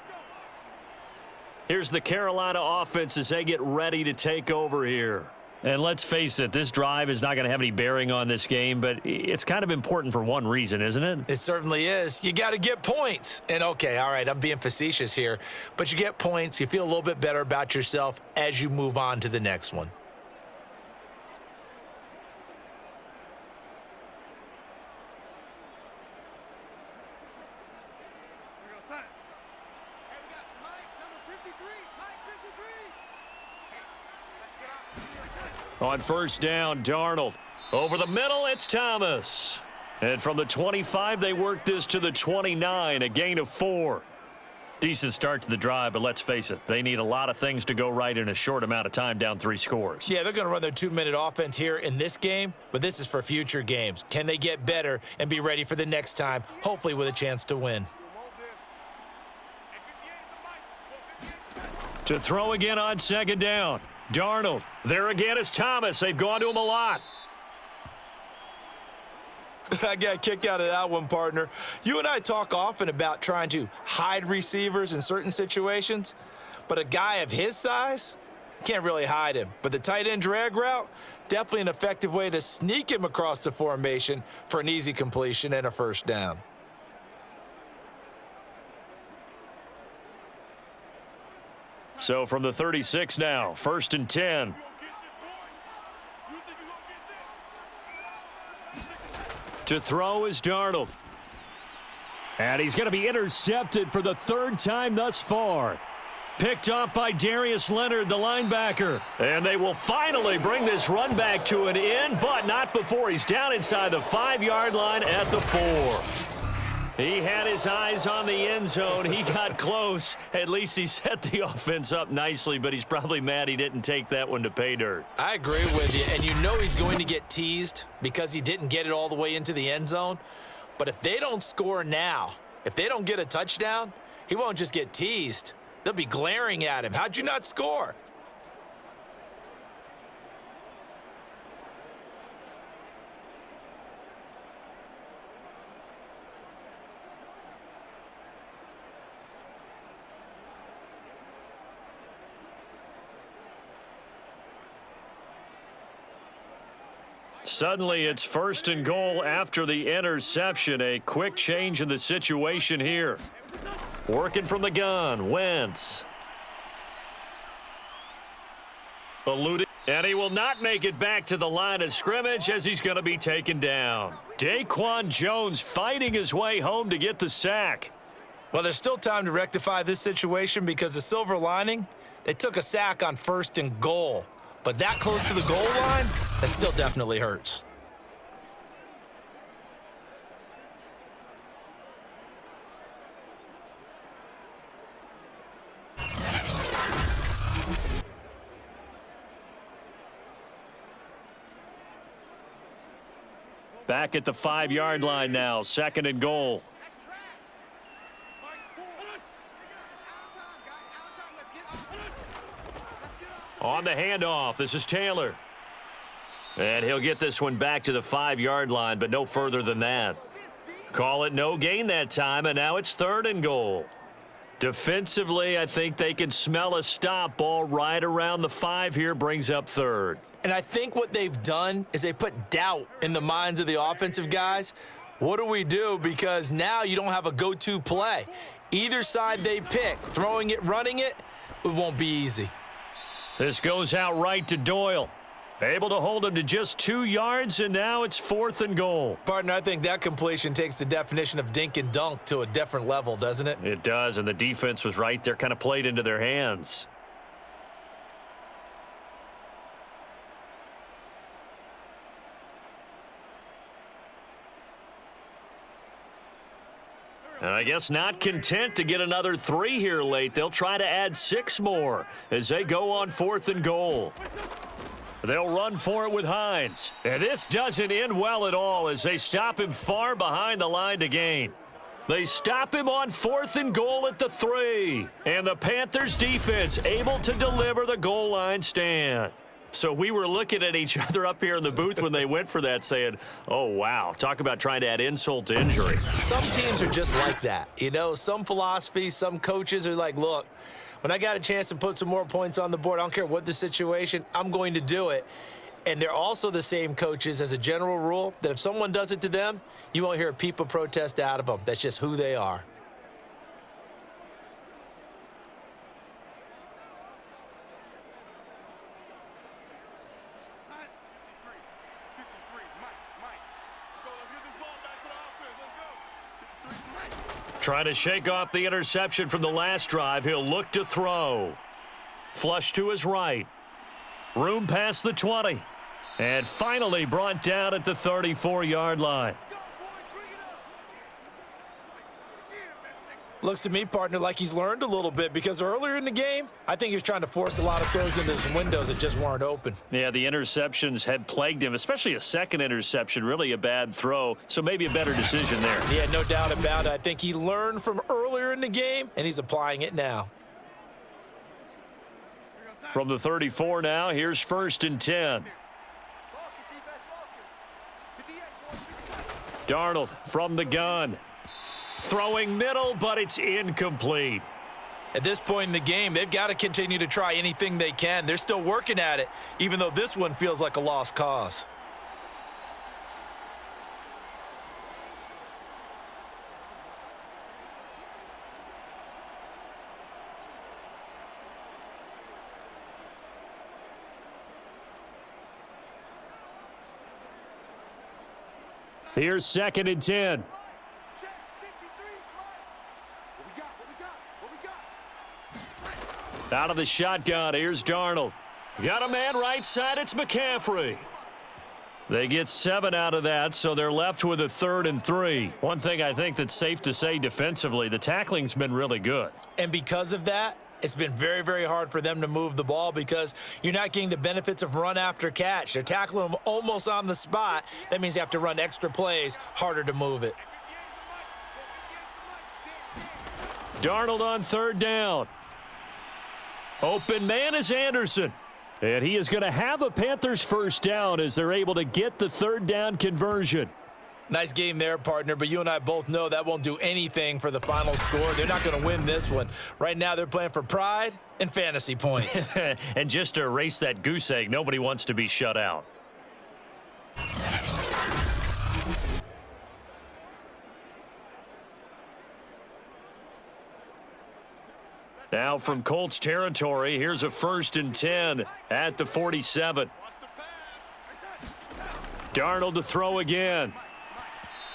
Here's the Carolina offense as they get ready to take over here. And let's face it, this drive is not going to have any bearing on this game, but it's kind of important for one reason, isn't it? It certainly is. You got to get points. And, okay, all right, I'm being facetious here, but you get points. You feel a little bit better about yourself as you move on to the next one. On first down, Darnold. Over the middle, it's Thomas. And from the 25, they work this to the 29, a gain of 4. Decent start to the drive, but let's face it, they need a lot of things to go right in a short amount of time, down 3 scores. Yeah, they're going to run their 2-minute offense here in this game, but this is for future games. Can they get better and be ready for the next time, hopefully with a chance to win? To throw again on second down. Darnold. There again is Thomas. They've gone to him a lot. I got a kick out of that one, partner. You and I talk often about trying to hide receivers in certain situations, but a guy of his size, can't really hide him. But the tight end drag route, definitely an effective way to sneak him across the formation for an easy completion and a first down. So from the 36 now, 1st and 10. To throw is Darnold. And he's going to be intercepted for the 3rd time thus far. Picked off by Darius Leonard, the linebacker. And they will finally bring this run back to an end, but not before he's down inside the 5-yard line at the 4. He had his eyes on the end zone. He got close. At least he set the offense up nicely, but he's probably mad he didn't take that one to pay dirt. I agree with you, and you know he's going to get teased because he didn't get it all the way into the end zone. But if they don't score now, if they don't get a touchdown, he won't just get teased. They'll be glaring at him. How'd you not score? Suddenly, it's 1st and goal after the interception. A quick change in the situation here. Working from the gun, Wentz. Eluded, and he will not make it back to the line of scrimmage as he's going to be taken down. Daquan Jones fighting his way home to get the sack. Well, there's still time to rectify this situation because the silver lining, they took a sack on 1st and goal. But that close to the goal line, that still definitely hurts. Back at the 5-yard line now, 2nd and goal. On the handoff, this is Taylor. And he'll get this one back to the 5-yard line, but no further than that. Call it no gain that time, and now it's 3rd and goal. Defensively, I think they can smell a stop ball right around the 5 here, brings up 3rd. And I think what they've done is they put doubt in the minds of the offensive guys. What do we do? Because now you don't have a go-to play. Either side they pick, throwing it, running it, it won't be easy. This goes out right to Doyle. Able to hold him to just 2 yards, and now it's 4th and goal. Partner, I think that completion takes the definition of dink and dunk to a different level, doesn't it? It does, and the defense was right there, kind of played into their hands. And I guess not content to get another 3 here late. They'll try to add 6 more as they go on 4th and goal. They'll run for it with Hines. And this doesn't end well at all as they stop him far behind the line to gain. They stop him on 4th and goal at the 3. And the Panthers defense able to deliver the goal line stand. So we were looking at each other up here in the booth when they went for that saying, oh, wow, talk about trying to add insult to injury. Some teams are just like that. You know, some philosophies, some coaches are like, look, when I got a chance to put some more points on the board, I don't care what the situation, I'm going to do it. And they're also the same coaches as a general rule that if someone does it to them, you won't hear a peep of protest out of them. That's just who they are. Trying to shake off the interception from the last drive. He'll look to throw. Flush to his right. Room past the 20. And finally brought down at the 34-yard line. Looks to me, partner, like he's learned a little bit because earlier in the game, I think he was trying to force a lot of throws into some windows that just weren't open. Yeah, the interceptions had plagued him, especially a second interception, really a bad throw, so maybe a better decision there. Yeah, no doubt about it. I think he learned from earlier in the game, and he's applying it now. From the 34 now, here's 1st and 10. Darnold from the gun. Throwing middle, but it's incomplete. At this point in the game, they've got to continue to try anything they can. They're still working at it, even though this one feels like a lost cause. Here's 2nd and 10. Out of the shotgun, here's Darnold. Got a man right side, it's McCaffrey. They get 7 out of that, so they're left with a 3rd and 3. One thing I think that's safe to say defensively, the tackling's been really good. And because of that, it's been very, very hard for them to move the ball because you're not getting the benefits of run after catch. They're tackling them almost on the spot. That means you have to run extra plays, harder to move it. Darnold on 3rd down. Open man is Anderson. And he is going to have a Panthers 1st down as they're able to get the 3rd down conversion. Nice game there, partner, but you and I both know that won't do anything for the final score. They're not going to win this one. Right now, they're playing for pride and fantasy points. And just to erase that goose egg, nobody wants to be shut out. Now from Colts territory, here's a 1st and 10 at the 47. Darnold to throw again.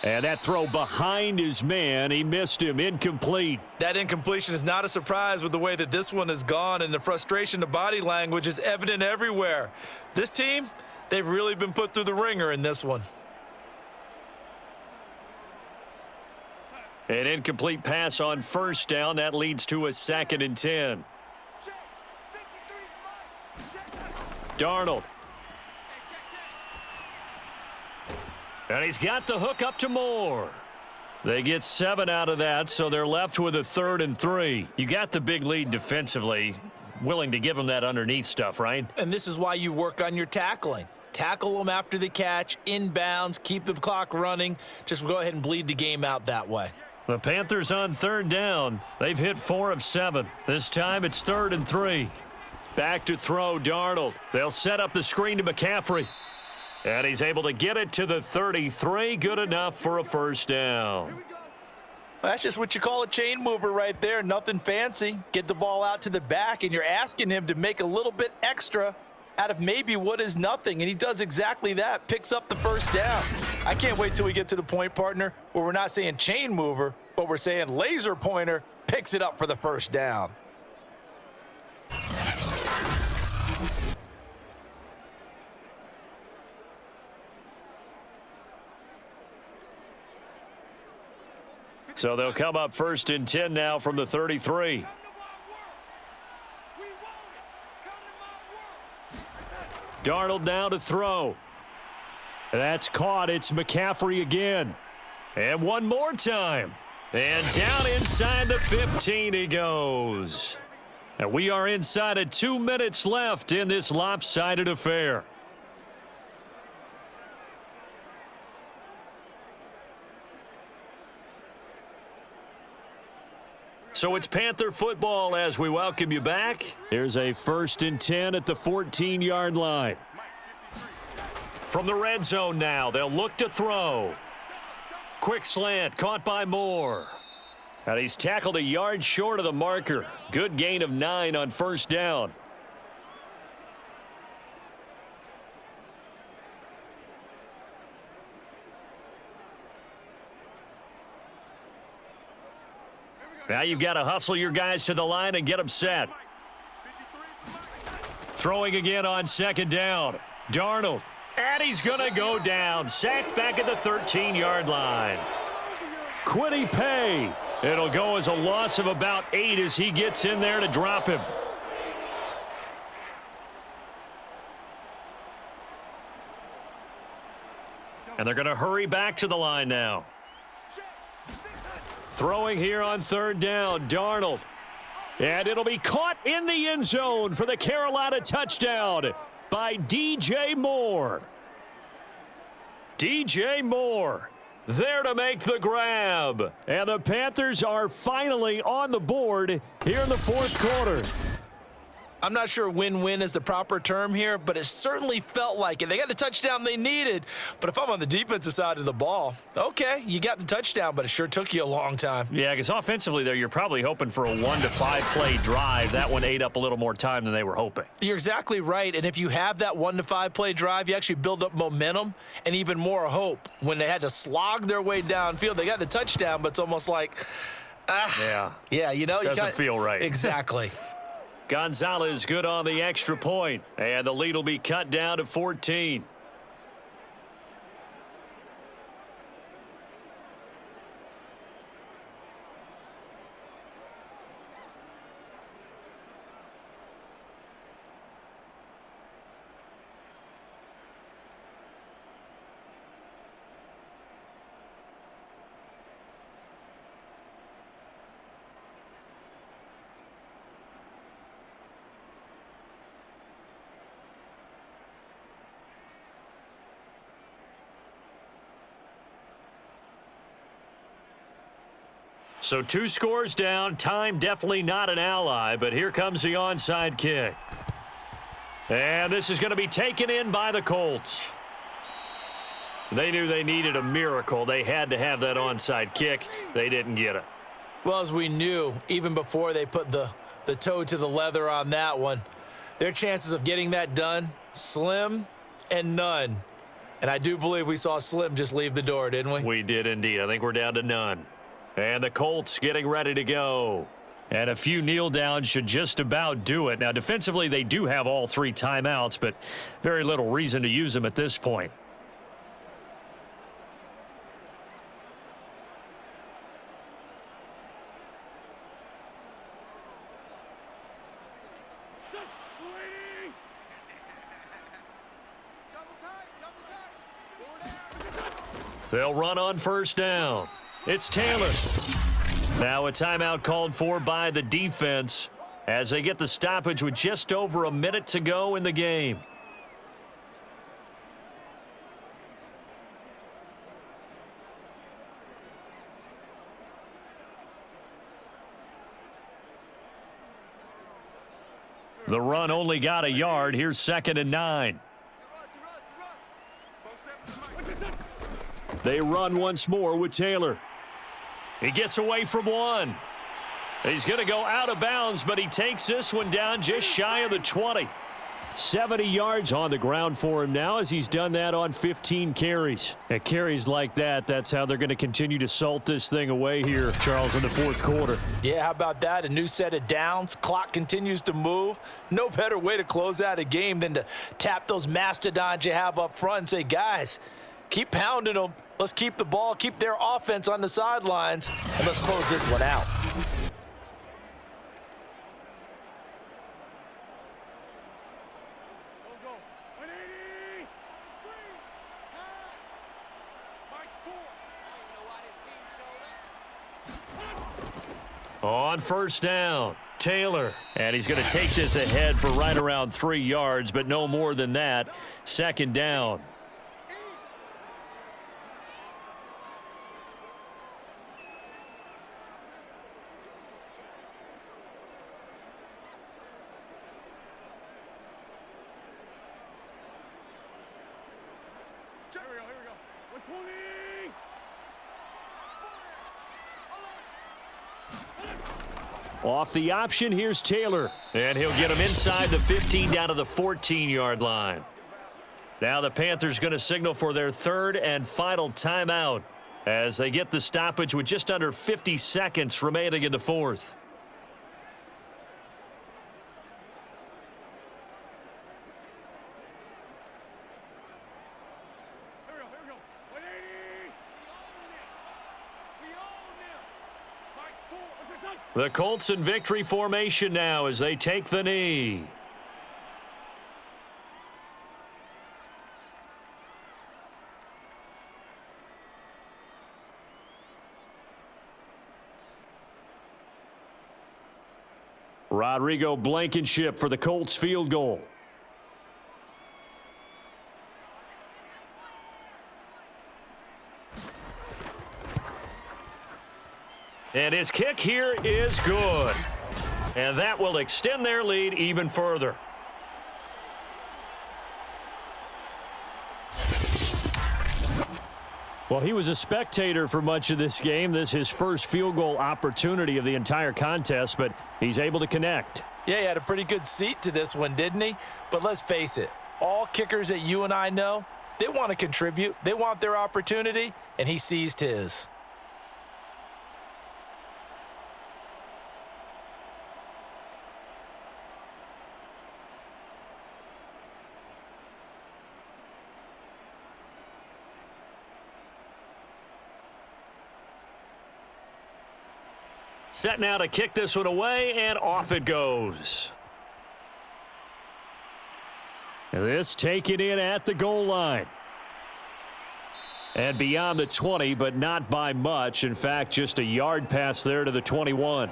And that throw behind his man, he missed him, incomplete. That incompletion is not a surprise with the way that this one has gone, and the frustration, the body language is evident everywhere. This team, they've really been put through the ringer in this one. An incomplete pass on 1st down. That leads to a 2nd and 10. Darnold. And he's got the hook up to Moore. They get 7 out of that, so they're left with a 3rd and 3. You got the big lead defensively. Willing to give them that underneath stuff, right? And this is why you work on your tackling. Tackle them after the catch, inbounds, keep the clock running. Just go ahead and bleed the game out that way. The Panthers on 3rd down. They've hit 4 of 7. This time it's 3rd and 3. Back to throw, Darnold. They'll set up the screen to McCaffrey. And he's able to get it to the 33. Good enough for a 1st down. That's just what you call a chain mover right there. Nothing fancy. Get the ball out to the back, and you're asking him to make a little bit extra out of maybe what is nothing, and he does exactly that, picks up the 1st down. I can't wait till we get to the point, partner, where we're not saying chain mover, but we're saying laser pointer picks it up for the 1st down. So they'll come up 1st and 10 now from the 33. Darnold now to throw. That's caught. It's McCaffrey again. And one more time. And down inside the 15 he goes. And we are inside of 2 minutes left in this lopsided affair. So it's Panther football as we welcome you back. Here's a 1st and 10 at the 14-yard line. From the red zone now, they'll look to throw. Quick slant, caught by Moore. And he's tackled a yard short of the marker. Good gain of 9 on 1st down. Now you've got to hustle your guys to the line and get them set. Throwing again on 2nd down. Darnold. And he's going to go down. Sacked back at the 13-yard line. Quiddy Pay. It'll go as a loss of about 8 as he gets in there to drop him. And they're going to hurry back to the line now. Throwing here on 3rd down, Darnold. And it'll be caught in the end zone for the Carolina touchdown by DJ Moore. DJ Moore there to make the grab. And the Panthers are finally on the board here in the 4th quarter. I'm not sure win-win is the proper term here, but it certainly felt like it. They got the touchdown they needed, but if I'm on the defensive side of the ball, okay, you got the touchdown, but it sure took you a long time. Yeah, because offensively there, you're probably hoping for a 1 to 5 play drive. That one ate up a little more time than they were hoping. You're exactly right, and if you have that 1 to 5 play drive, you actually build up momentum and even more hope. When they had to slog their way downfield, they got the touchdown, but it's almost like, yeah, you know, doesn't feel right. Exactly. Gonzalez good on the extra point, and the lead will be cut down to 14. So 2 scores down. Time definitely not an ally, but here comes the onside kick. And this is going to be taken in by the Colts. They knew they needed a miracle. They had to have that onside kick. They didn't get it. Well, as we knew, even before they put the toe to the leather on that one, their chances of getting that done, slim and none. And I do believe we saw Slim just leave the door, didn't we? We did indeed. I think we're down to none. And the Colts getting ready to go. And a few kneel downs should just about do it. Now, defensively, they do have all 3 timeouts, but very little reason to use them at this point. They'll run on 1st down. It's Taylor. Now a timeout called for by the defense as they get the stoppage with just over a minute to go in the game. The run only got a yard. Here's 2nd and 9. They run once more with Taylor. He gets away from 1. He's going to go out of bounds, but he takes this one down just shy of the 20. 70 yards on the ground for him now as he's done that on 15 carries. At carries like that, that's how they're going to continue to salt this thing away here, Charles, in the 4th quarter. Yeah, how about that? A new set of downs. Clock continues to move. No better way to close out a game than to tap those mastodons you have up front and say, guys, keep pounding them. Let's keep the ball, keep their offense on the sidelines, and let's close this one out. On first down, Taylor. And he's going to take this ahead for right around 3 yards, but no more than that. Second down. Off the option, here's Taylor. And he'll get him inside the 15 down to the 14-yard line. Now the Panthers going to signal for their third and final timeout as they get the stoppage with just under 50 seconds remaining in the fourth. The Colts in victory formation now as they take the knee. Rodrigo Blankenship for the Colts field goal. And his kick here is good. And that will extend their lead even further. Well, he was a spectator for much of this game. This is his first field goal opportunity of the entire contest, but he's able to connect. Yeah, he had a pretty good seat to this one, didn't he? But let's face it, all kickers that you and I know, they want to contribute. They want their opportunity, and he seized his. Set now to kick this one away, and off it goes. This taken in at the goal line. And beyond the 20, but not by much. In fact, just a yard pass there to the 21.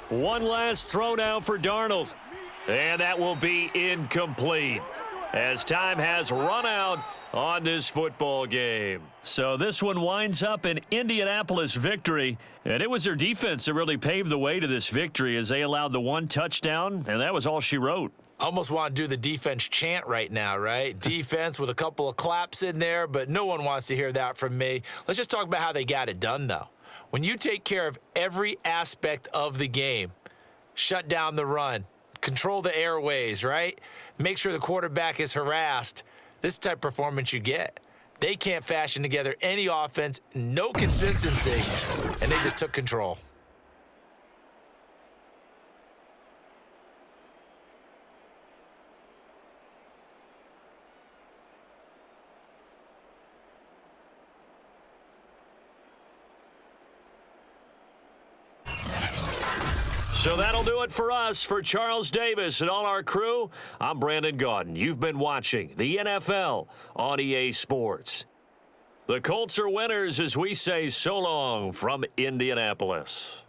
One last throw now for Darnold. And that will be incomplete as time has run out on this football game. So this one winds up an Indianapolis victory. And it was their defense that really paved the way to this victory as they allowed the one touchdown, and that was all she wrote. Almost want to do the defense chant right now, right? Defense with a couple of claps in there, but no one wants to hear that from me. Let's just talk about how they got it done, though. When you take care of every aspect of the game, shut down the run, control the airways, right? Make sure the quarterback is harassed. This type of performance you get. They can't fashion together any offense, no consistency, and they just took control. So that'll do it for us. For Charles Davis and all our crew, I'm Brandon Gaudin. You've been watching the NFL on EA Sports. The Colts are winners as we say so long from Indianapolis.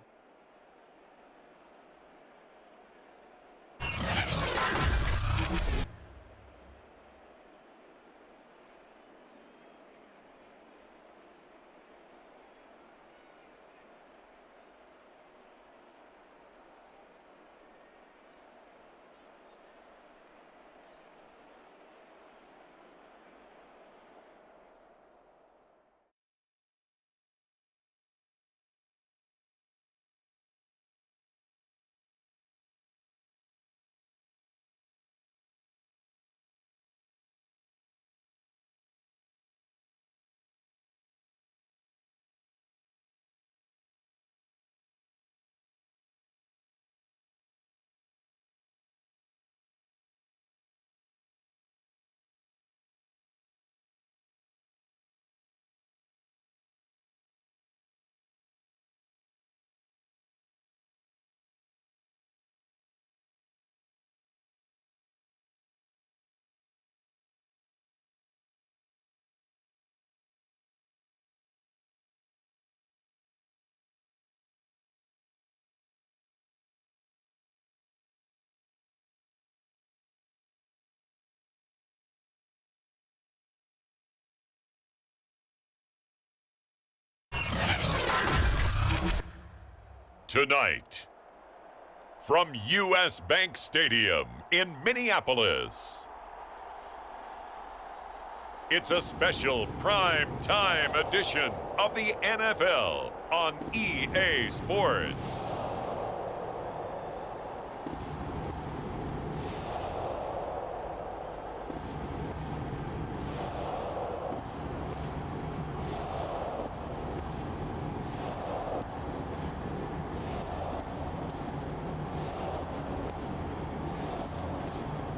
Tonight, from U.S. Bank Stadium in Minneapolis, it's a special prime time edition of the NFL on EA Sports.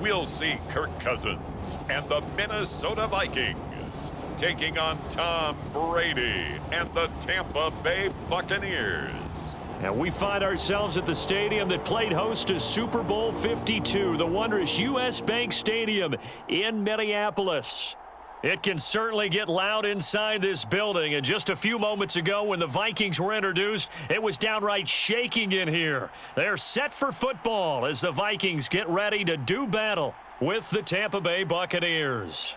We'll see Kirk Cousins and the Minnesota Vikings taking on Tom Brady and the Tampa Bay Buccaneers. And we find ourselves at the stadium that played host to Super Bowl 52, the wondrous U.S. Bank Stadium in Minneapolis. It can certainly get loud inside this building, and just a few moments ago when the Vikings were introduced, it was downright shaking in here. They're set for football as the Vikings get ready to do battle with the Tampa Bay Buccaneers.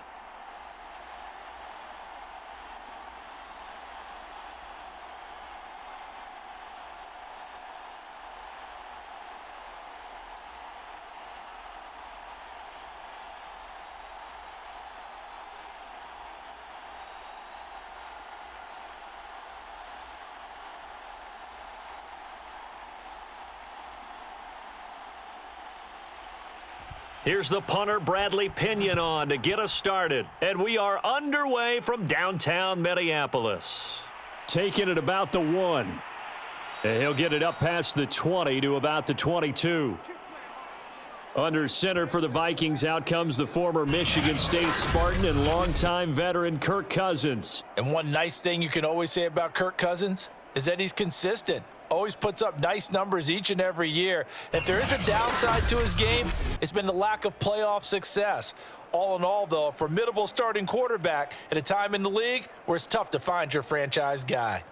Here's the punter, Bradley Pinion, on to get us started. And we are underway from downtown Minneapolis. Taking it about the 1. And he'll get it up past the 20 to about the 22. Under center for the Vikings, out comes the former Michigan State Spartan and longtime veteran Kirk Cousins. And one nice thing you can always say about Kirk Cousins is that he's consistent. Always puts up nice numbers each and every year. If there is a downside to his game, it's been the lack of playoff success. All in all, though, a formidable starting quarterback at a time in the league where it's tough to find your franchise guy.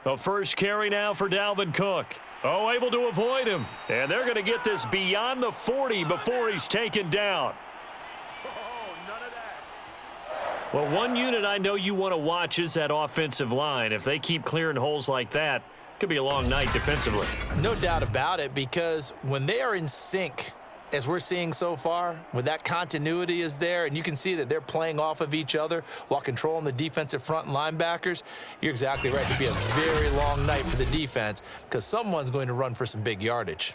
The first carry now for Dalvin Cook. Oh, able to avoid him. And they're going to get this beyond the 40 before he's taken down. Well, one unit I know you want to watch is that offensive line. If they keep clearing holes like that, it could be a long night defensively. No doubt about it, because when they are in sync, as we're seeing so far, when that continuity is there and you can see that they're playing off of each other while controlling the defensive front and linebackers, you're exactly right. It could be a very long night for the defense because someone's going to run for some big yardage.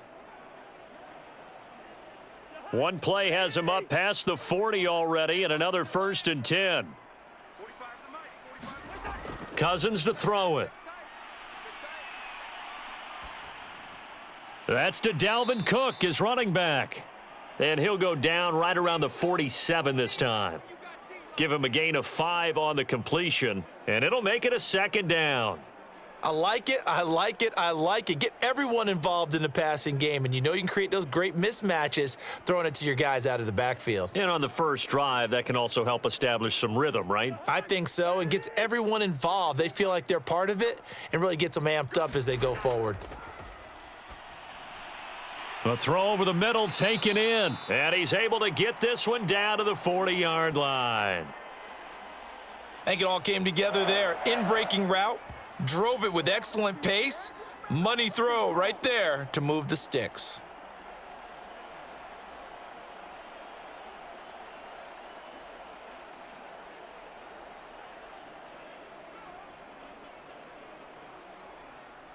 One play has him up past the 40 already, and another 1st and 10. Cousins to throw it. That's to Dalvin Cook, his running back. And he'll go down right around the 47 this time. Give him a gain of 5 on the completion, and it'll make it a 2nd down. I like it. I like it. I like it. Get everyone involved in the passing game, and you know you can create those great mismatches throwing it to your guys out of the backfield. And on the first drive, that can also help establish some rhythm, right? I think so, and gets everyone involved. They feel like they're part of it and really gets them amped up as they go forward. A throw over the middle taken in, and he's able to get this one down to the 40-yard line. I think it all came together there. In-breaking route, drove it with excellent pace. Money throw right there to move the sticks.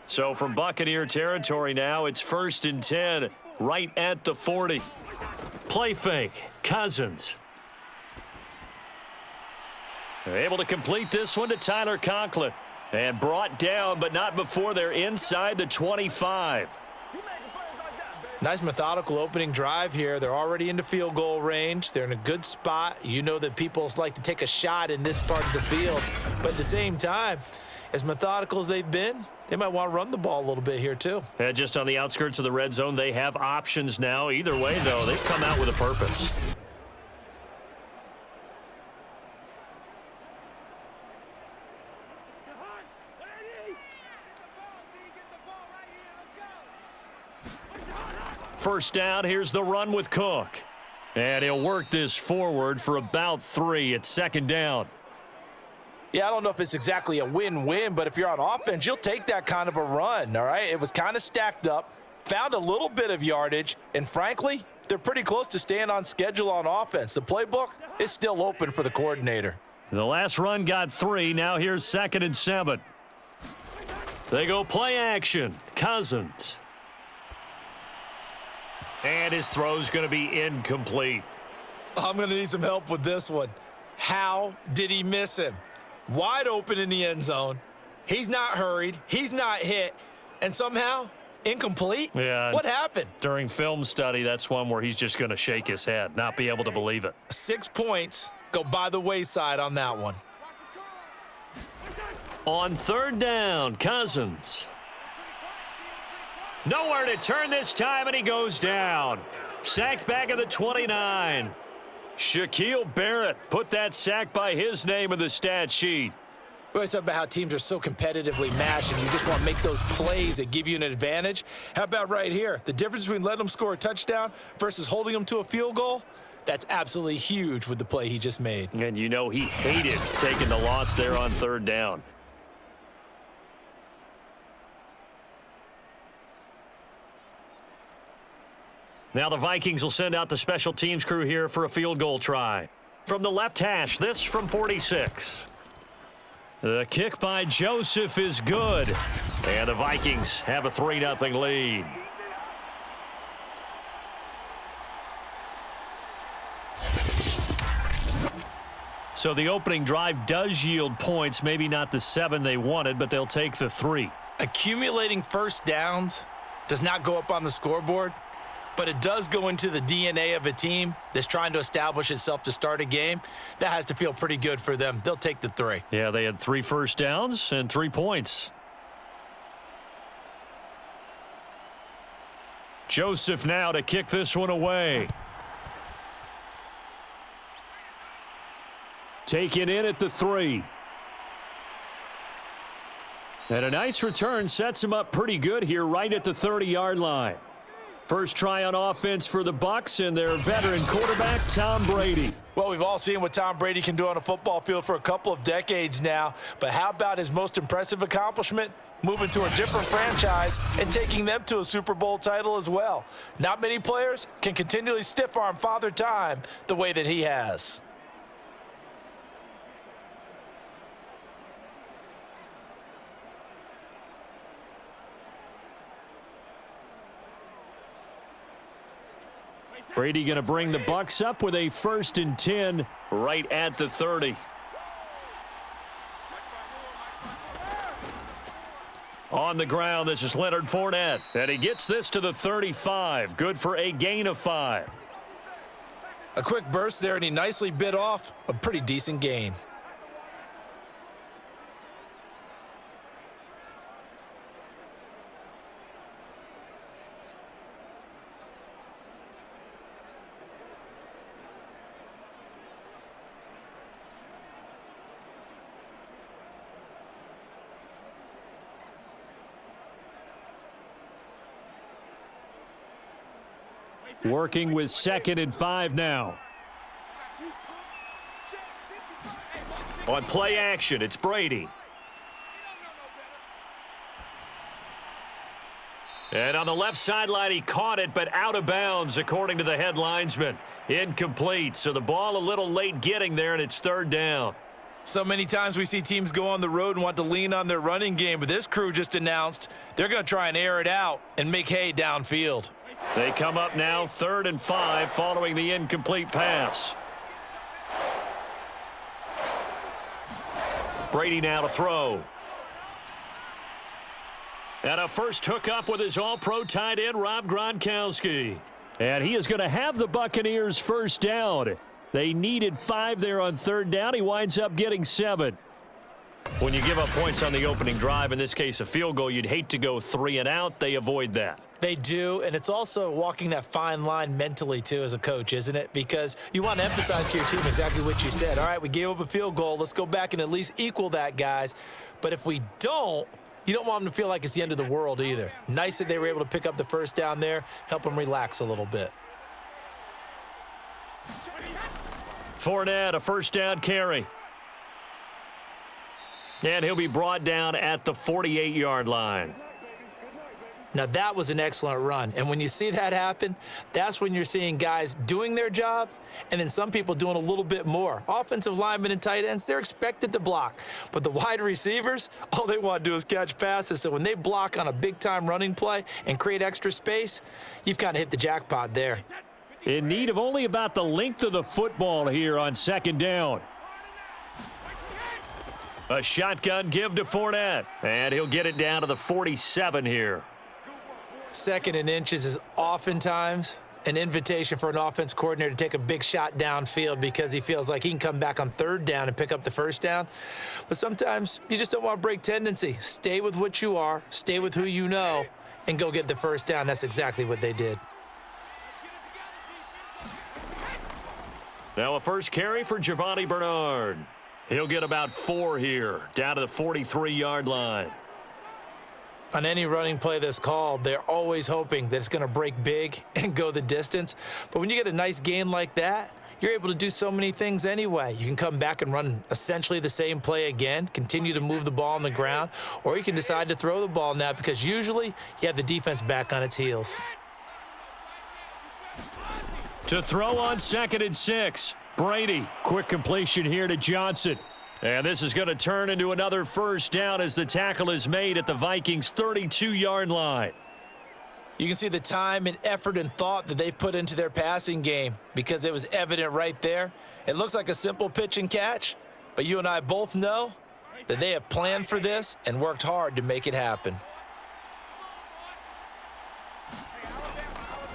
So from Buccaneer territory now, it's 1st and 10, right at the 40. Play fake, Cousins. They're able to complete this one to Tyler Conklin. And brought down, but not before they're inside the 25. Nice methodical opening drive here. They're already into field goal range. They're in a good spot. You know that people like to take a shot in this part of the field. But at the same time, as methodical as they've been, they might want to run the ball a little bit here too. And just on the outskirts of the red zone, they have options now. Either way, though, they've come out with a purpose. First down, here's the run with Cook. And he'll work this forward for about 3 at second down. Yeah, I don't know if it's exactly a win-win, but if you're on offense, you'll take that kind of a run, all right? It was kind of stacked up, found a little bit of yardage, and frankly, they're pretty close to staying on schedule on offense. The playbook is still open for the coordinator. The last run got 3. Now here's 2nd and 7. They go play action. Cousins. And his throw's going to be incomplete. I'm going to need some help with this one. How did he miss him? Wide open in the end zone. He's not hurried. He's not hit. And somehow, incomplete? Yeah. What happened? During film study, that's one where he's just going to shake his head, not be able to believe it. 6 points go by the wayside on that one. On 3rd down, Cousins. Nowhere to turn this time, and he goes down. Sacked back at the 29. Shaquille Barrett put that sack by his name in the stat sheet. We always talk about how teams are so competitively matched and you just want to make those plays that give you an advantage. How about right here? The difference between letting them score a touchdown versus holding them to a field goal, that's absolutely huge with the play he just made. And you know he hated taking the loss there on 3rd down. Now the Vikings will send out the special teams crew here for a field goal try. From the left hash, this from 46. The kick by Joseph is good. And the Vikings have a 3-0 lead. So the opening drive does yield points, maybe not the 7 they wanted, but they'll take the 3. Accumulating first downs does not go up on the scoreboard, but it does go into the DNA of a team that's trying to establish itself to start a game. That has to feel pretty good for them. They'll take the 3. Yeah, they had 3 first downs and 3 points. Joseph now to kick this one away. Taken in at the 3. And a nice return sets him up pretty good here right at the 30-yard line. First try on offense for the Bucs and their veteran quarterback, Tom Brady. Well, we've all seen what Tom Brady can do on a football field for a couple of decades now, but how about his most impressive accomplishment? Moving to a different franchise and taking them to a Super Bowl title as well. Not many players can continually stiff-arm Father Time the way that he has. Brady going to bring the Bucs up with a 1st and 10 right at the 30. On the ground, this is Leonard Fournette. And he gets this to the 35. Good for a gain of 5. A quick burst there, and he nicely bit off a pretty decent gain. Working with 2nd and 5 now. On play action, it's Brady. And on the left sideline, he caught it, but out of bounds, according to the head linesman. Incomplete, so the ball a little late getting there, and it's 3rd down. So many times we see teams go on the road and want to lean on their running game, but this crew just announced they're going to try and air it out and make hay downfield. They come up now 3rd and 5 following the incomplete pass. Brady now to throw. And a first hookup with his all-pro tight end, Rob Gronkowski. And he is going to have the Buccaneers first down. They needed 5 there on 3rd down. He winds up getting 7. When you give up points on the opening drive, in this case a field goal, you'd hate to go 3 and out. They avoid that. They do, and it's also walking that fine line mentally, too, as a coach, isn't it? Because you want to emphasize to your team exactly what you said. All right, we gave up a field goal. Let's go back and at least equal that, guys. But if we don't, You don't want them to feel like it's the end of the world either. Nice that they were able to pick up the first down there, help them relax a little bit. Fournette, a first down carry. And he'll be brought down at the 48-yard line. Now, that was an excellent run. And when you see that happen, that's when you're seeing guys doing their job and then some people doing a little bit more. Offensive linemen and tight ends, they're expected to block. But the wide receivers, all they want to do is catch passes. So when they block on a big-time running play and create extra space, you've kind of hit the jackpot there. In need of only about the length of the football here on second down. A shotgun give to Fournette, and he'll get it down to the 47 here. Second and inches is oftentimes an invitation for an offense coordinator to take a big shot downfield because he feels like he can come back on third down and pick up the first down. But sometimes you just don't want to break tendency. Stay with what you are, stay with who you know, and go get the first down. That's exactly what they did. Now a first carry for Giovanni Bernard. He'll get about 4 here, down to the 43-yard line. On any running play that's called, they're always hoping that it's going to break big and go the distance. But when you get a nice gain like that, you're able to do so many things anyway. You can come back and run essentially the same play again, continue to move the ball on the ground, or you can decide to throw the ball now because usually you have the defense back on its heels. To throw on 2nd and 6, Brady. Quick completion here to Johnson. And this is going to turn into another first down as the tackle is made at the Vikings' 32-yard line. You can see the time and effort and thought that they've put into their passing game because it was evident right there. It looks like a simple pitch and catch, but you and I both know that they have planned for this and worked hard to make it happen.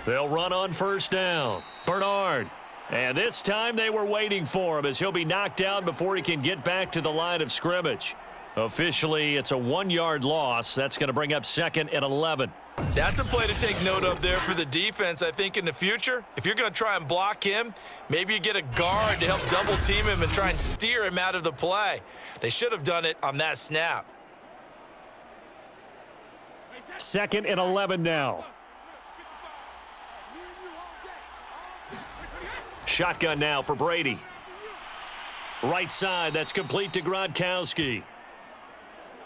They'll run on first down. Bernard. And this time they were waiting for him as he'll be knocked down before he can get back to the line of scrimmage. Officially, it's a 1-yard loss. That's going to bring up 2nd and 11. That's a play to take note of there for the defense, I think, in the future. If you're going to try and block him, maybe you get a guard to help double team him and try and steer him out of the play. They should have done it on that snap. 2nd and 11 now. Shotgun now for Brady. Right side, that's complete to Gronkowski.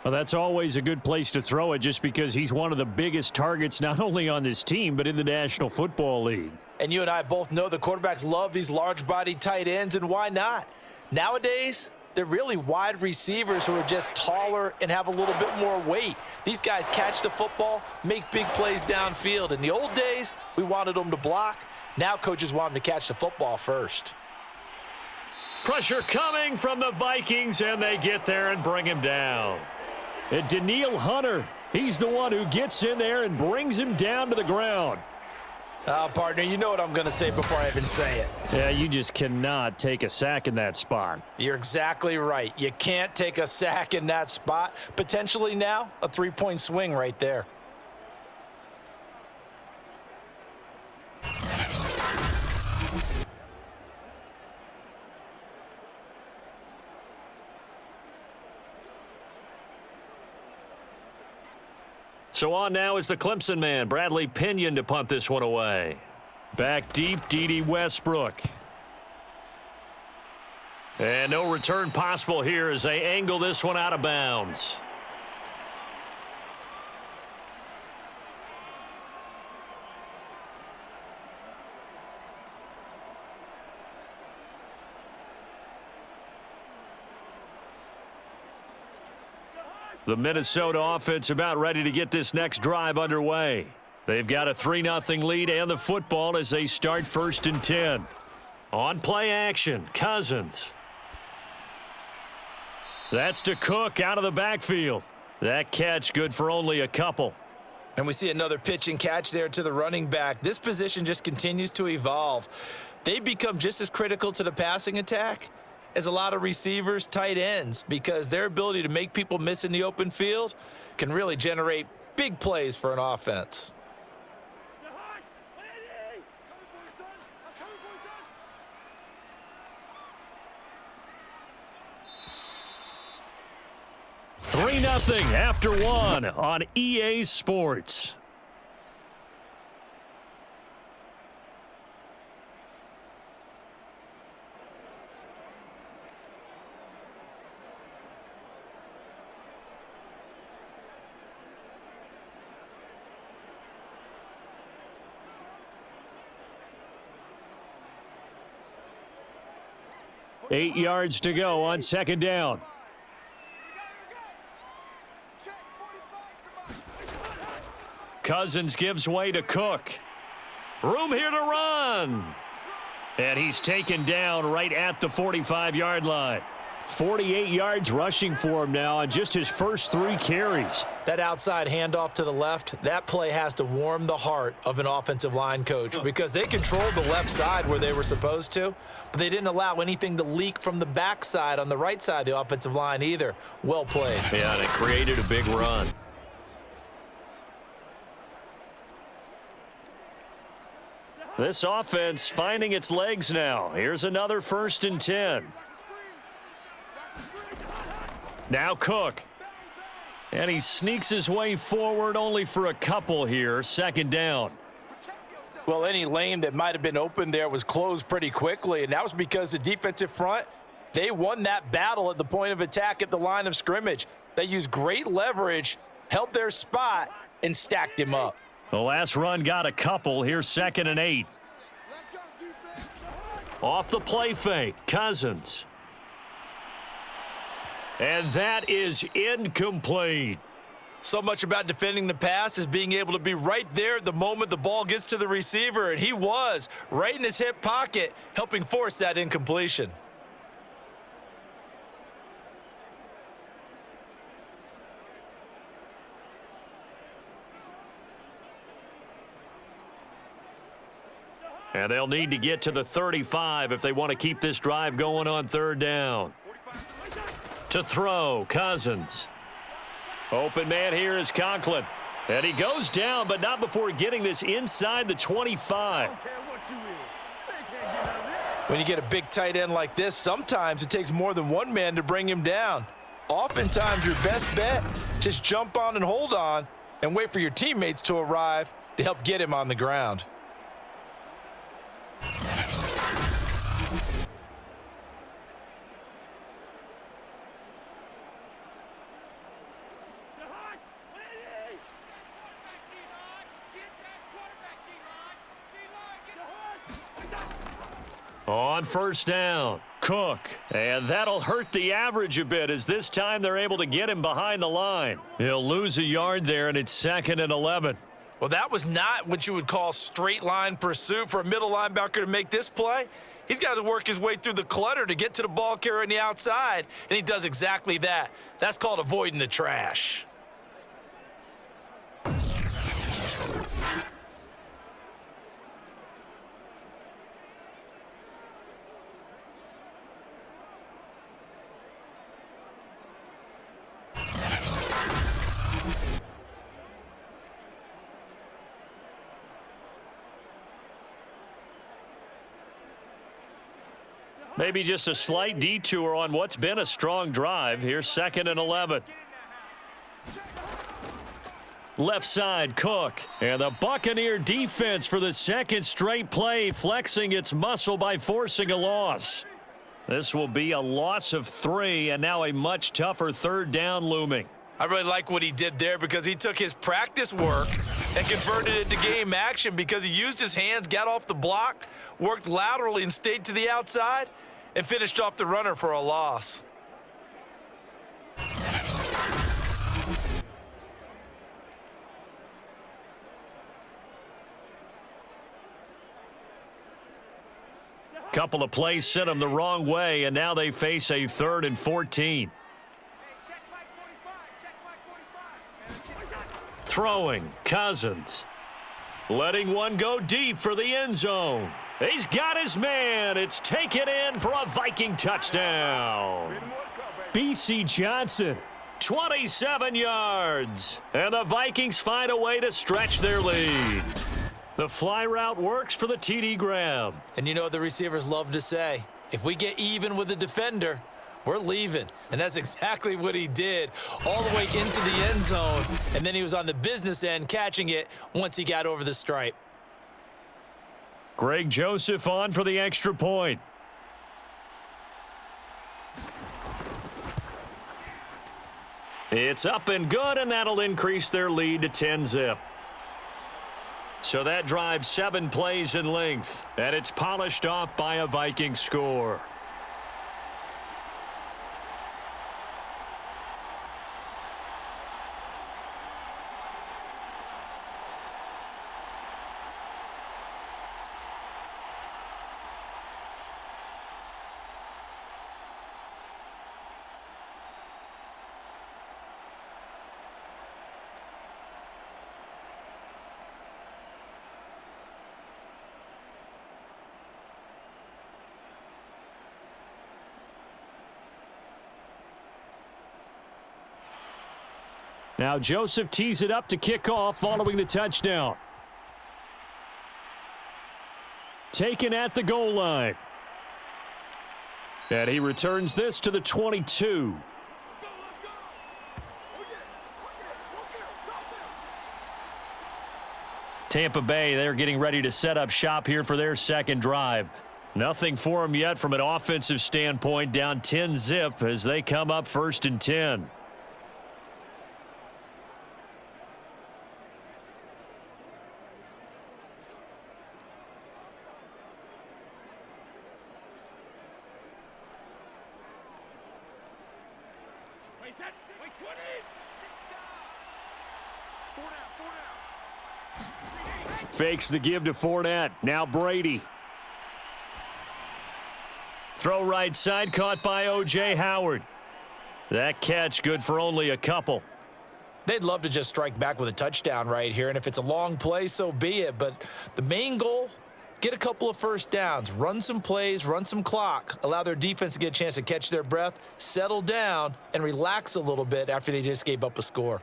Well, that's always a good place to throw it just because he's one of the biggest targets not only on this team but in the National Football League. And you and I both know the quarterbacks love these large-bodied tight ends, and why not? Nowadays, they're really wide receivers who are just taller and have a little bit more weight. These guys catch the football, make big plays downfield. In the old days, we wanted them to block. Now coaches want them to catch the football first. Pressure coming from the Vikings, and they get there and bring him down. And Daniil Hunter, he's the one who gets in there and brings him down to the ground. Partner, you know what I'm going to say before I even say it. Yeah, you just cannot take a sack in that spot. You're exactly right. You can't take a sack in that spot. Potentially now, a 3-point swing right there. So on now is the Clemson man, Bradley Pinion, to punt this one away. Back deep, D.D. Westbrook. And no return possible here as they angle this one out of bounds. The Minnesota offense about ready to get this next drive underway. They've got a 3-0 lead and the football as they start 1st and 10. On play action, Cousins. That's to Cook out of the backfield. That catch good for only a couple. And we see another pitch and catch there to the running back. This position just continues to evolve. They become just as critical to the passing attack as a lot of receivers, tight ends, because their ability to make people miss in the open field can really generate big plays for an offense. 3-0 after one on EA Sports. Eight yards to go on second down. Cousins gives way to Cook. Room here to run. And he's taken down right at the 45-yard line. 48 yards rushing for him now on just his first 3 carries. That outside handoff to the left, that play has to warm the heart of an offensive line coach because they controlled the left side where they were supposed to, but they didn't allow anything to leak from the backside on the right side of the offensive line either. Well played. Yeah, and it created a big run. This offense finding its legs now. Here's another 1st and 10. Now Cook. And he sneaks his way forward only for a couple here. 2nd down. Well, any lane that might have been open there was closed pretty quickly, and that was because the defensive front, they won that battle at the point of attack at the line of scrimmage. They used great leverage, held their spot, and stacked him up. The last run got a couple. Here's 2nd and 8. Off the play fake, Cousins. And that is incomplete. So much about defending the pass is being able to be right there at the moment the ball gets to the receiver, and he was right in his hip pocket, helping force that incompletion. And they'll need to get to the 35 if they want to keep this drive going on 3rd down. To throw, Cousins. Open man here is Conklin. And he goes down, but not before getting this inside the 25. When you get a big tight end like this, sometimes it takes more than one man to bring him down. Oftentimes, your best bet, just jump on and hold on and wait for your teammates to arrive to help get him on the ground. On 1st down, Cook. And that'll hurt the average a bit as this time they're able to get him behind the line. He'll lose a yard there, and it's 2nd and 11. Well, that was not what you would call straight line pursuit for a middle linebacker to make this play. He's got to work his way through the clutter to get to the ball carrier on the outside, and he does exactly that. That's called avoiding the trash. Maybe just a slight detour on what's been a strong drive. Here's 2nd and 11. Left side, Cook. And the Buccaneer defense for the 2nd straight play, flexing its muscle by forcing a loss. This will be a loss of 3, and now a much tougher 3rd down looming. I really like what he did there because he took his practice work and converted it to game action because he used his hands, got off the block, worked laterally and stayed to the outside, and finished off the runner for a loss. Couple of plays sent them the wrong way, and now they face a 3rd and 14. Throwing, Cousins. Letting one go deep for the end zone. He's got his man. It's taken in for a Viking touchdown. B.C. Johnson, 27 yards. And the Vikings find a way to stretch their lead. The fly route works for the TD grab. And you know what the receivers love to say? If we get even with the defender, we're leaving. And that's exactly what he did, all the way into the end zone. And then he was on the business end catching it once he got over the stripe. Greg Joseph on for the extra point. It's up and good, and that'll increase their lead to 10-zip. So that drives 7 plays in length, and it's polished off by a Viking score. Now Joseph tees it up to kick off following the touchdown. Taken at the goal line. And he returns this to the 22. Tampa Bay, they're getting ready to set up shop here for their second drive. Nothing for them yet from an offensive standpoint, down 10-zip as they come up 1st and 10. Fakes the give to Fournette. Now Brady. Throw right side, caught by O.J. Howard. That catch good for only a couple. They'd love to just strike back with a touchdown right here, and if it's a long play, so be it. But the main goal, get a couple of first downs, run some plays, run some clock, allow their defense to get a chance to catch their breath, settle down, and relax a little bit after they just gave up a score.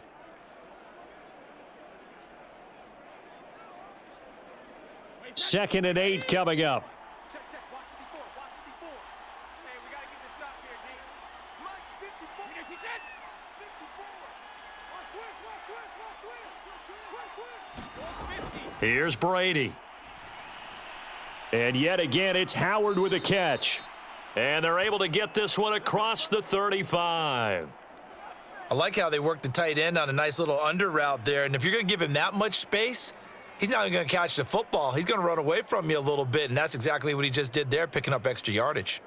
Second and 8 coming up. Here's Brady. And yet again, it's Howard with a catch. And they're able to get this one across the 35. I like how they work the tight end on a nice little under route there. And if you're going to give him that much space, he's not going to catch the football. He's going to run away from you a little bit, and that's exactly what he just did there, picking up extra yardage.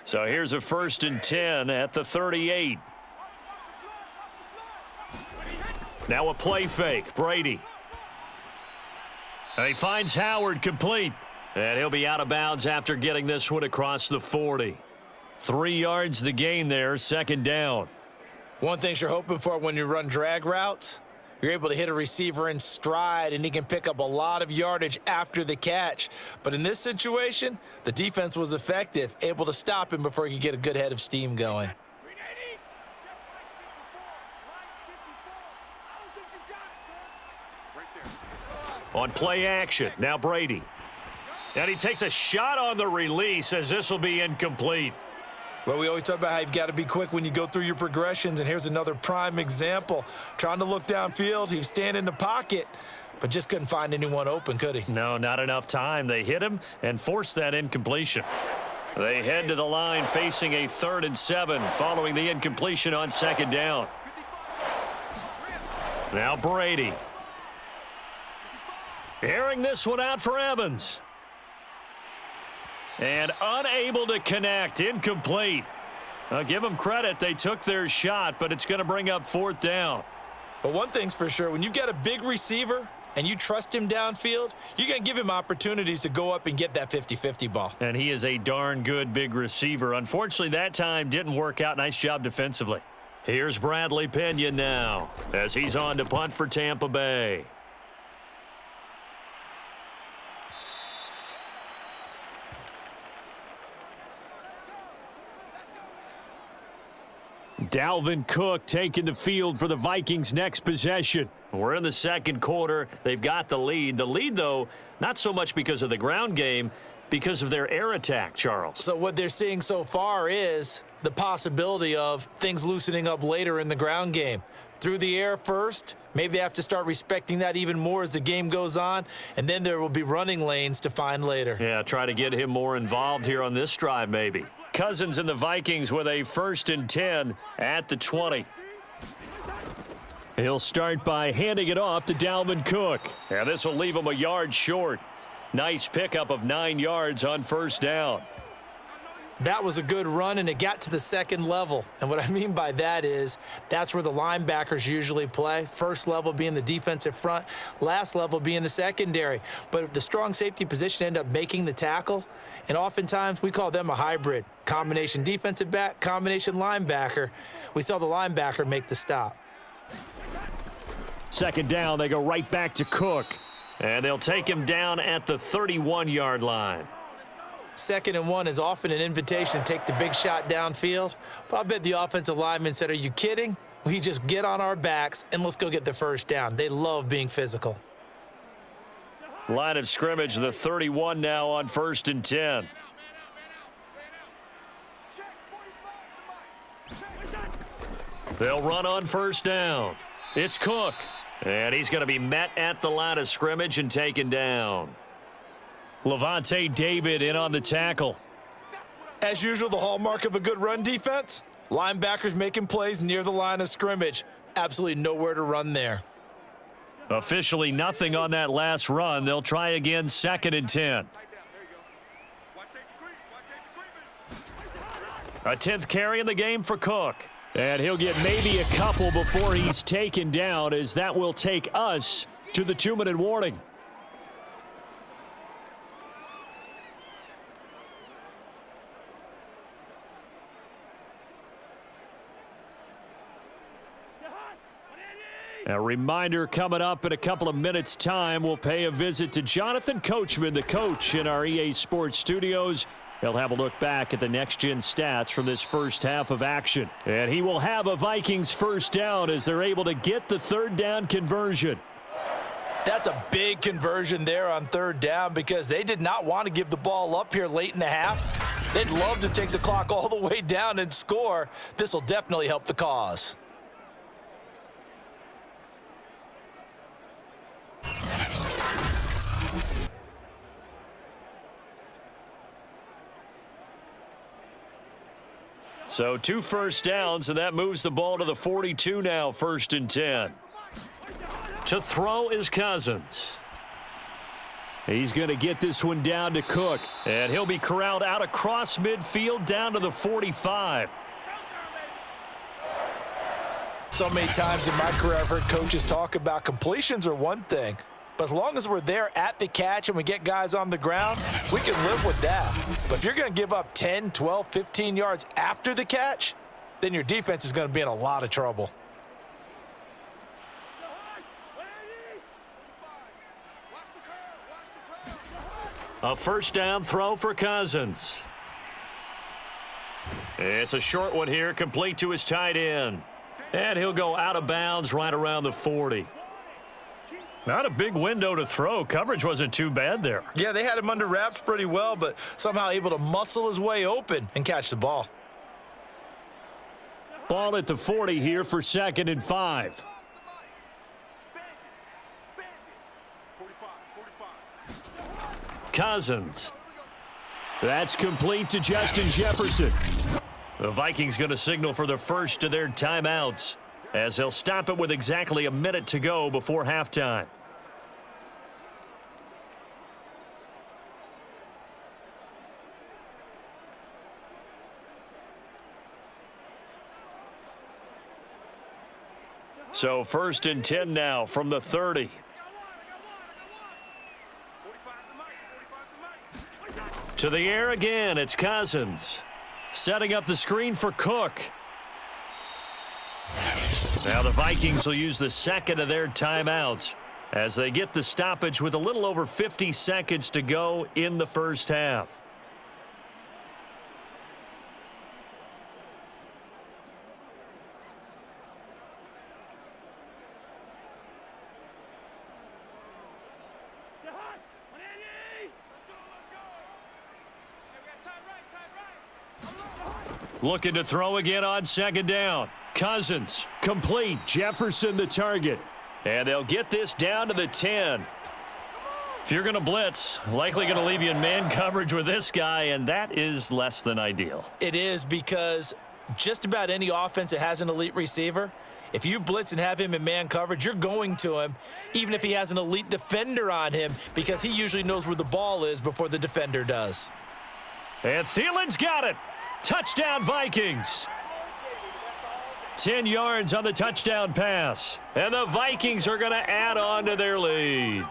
So here's a 1st and 10 at the 38. Now a play fake. Brady. And he finds Howard complete. And he'll be out of bounds after getting this one across the 40. 3 yards the gain there, 2nd down. One thing you're hoping for when you run drag routes, you're able to hit a receiver in stride, and he can pick up a lot of yardage after the catch. But in this situation, the defense was effective, able to stop him before he could get a good head of steam going. On play action, now Brady. And he takes a shot on the release as this will be incomplete. Well, we always talk about how you've got to be quick when you go through your progressions, and here's another prime example. Trying to look downfield, he was standing in the pocket, but just couldn't find anyone open, could he? No, not enough time. They hit him and forced that incompletion. They head to the line facing a 3rd and 7 following the incompletion on 2nd down. Now Brady. Airing this one out for Evans. And unable to connect, incomplete. I'll give them credit, they took their shot, but it's going to bring up 4th down. But one thing's for sure, when you've got a big receiver and you trust him downfield, you're going to give him opportunities to go up and get that 50-50 ball. And he is a darn good big receiver. Unfortunately, that time didn't work out. Nice job defensively. Here's Bradley Pena now as he's on to punt for Tampa Bay. Dalvin Cook taking the field for the Vikings' next possession. We're in the second quarter. They've got the lead. The lead, though, not so much because of the ground game, because of their air attack, Charles. So what they're seeing so far is the possibility of things loosening up later in the ground game. Through the air first, maybe they have to start respecting that even more as the game goes on, and then there will be running lanes to find later. Yeah, try to get him more involved here on this drive, maybe. Cousins and the Vikings with a 1st and 10 at the 20. He'll start by handing it off to Dalvin Cook. And this will leave him a yard short. Nice pickup of 9 yards on 1st down. That was a good run, and it got to the second level. And what I mean by that is that's where the linebackers usually play. First level being the defensive front, last level being the secondary. But the strong safety position ended up making the tackle, and oftentimes we call them a hybrid. Combination defensive back, combination linebacker. We saw the linebacker make the stop. 2nd down, they go right back to Cook. And they'll take him down at the 31-yard line. 2nd and 1 is often an invitation to take the big shot downfield. But I bet the offensive lineman said, are you kidding? We just get on our backs and let's go get the 1st down. They love being physical. Line of scrimmage, the 31 now on 1st and 10. They'll run on 1st down. It's Cook. And he's going to be met at the line of scrimmage and taken down. Levante David in on the tackle. As usual, the hallmark of a good run defense, linebackers making plays near the line of scrimmage. Absolutely nowhere to run there. Officially nothing on that last run. They'll try again, 2nd and 10. A 10th carry in the game for Cook. And he'll get maybe a couple before he's taken down, as that will take us to the 2-minute warning. A reminder coming up in a couple of minutes' time. We'll pay a visit to Jonathan Coachman, the coach in our EA Sports studios. He'll have a look back at the next-gen stats from this first half of action. And he will have a Vikings 1st down as they're able to get the 3rd down conversion. That's a big conversion there on 3rd down because they did not want to give the ball up here late in the half. They'd love to take the clock all the way down and score. This will definitely help the cause. So 2 1st downs, and that moves the ball to the 42 now, 1st and 10. To throw is Cousins. He's going to get this one down to Cook, and he'll be corralled out across midfield down to the 45. So many times in my career, I've heard coaches talk about completions are one thing, but as long as we're there at the catch and we get guys on the ground, we can live with that. But if you're going to give up 10, 12, 15 yards after the catch, then your defense is going to be in a lot of trouble. A 1st down throw for Cousins. It's a short one here, complete to his tight end. And he'll go out of bounds right around the 40. Not a big window to throw. Coverage wasn't too bad there. Yeah, they had him under wraps pretty well, but somehow able to muscle his way open and catch the ball. Ball at the 40 here for 2nd and 5. Cousins. That's complete to Justin Jefferson. The Vikings going to signal for the first of their timeouts as they'll stop it with exactly a minute to go before halftime. So 1st and 10 now from the 30. To the air again, it's Cousins. Setting up the screen for Cook. Now the Vikings will use the 2nd of their timeouts as they get the stoppage with a little over 50 seconds to go in the first half. Looking to throw again on second down. Cousins, complete. Jefferson the target. And they'll get this down to the 10. If you're going to blitz, likely going to leave you in man coverage with this guy, and that is less than ideal. It is, because just about any offense that has an elite receiver, if you blitz and have him in man coverage, you're going to him, even if he has an elite defender on him, because he usually knows where the ball is before the defender does. And Thielen's got it. Touchdown, Vikings. 10 yards on the touchdown pass. And the Vikings are going to add on to their lead.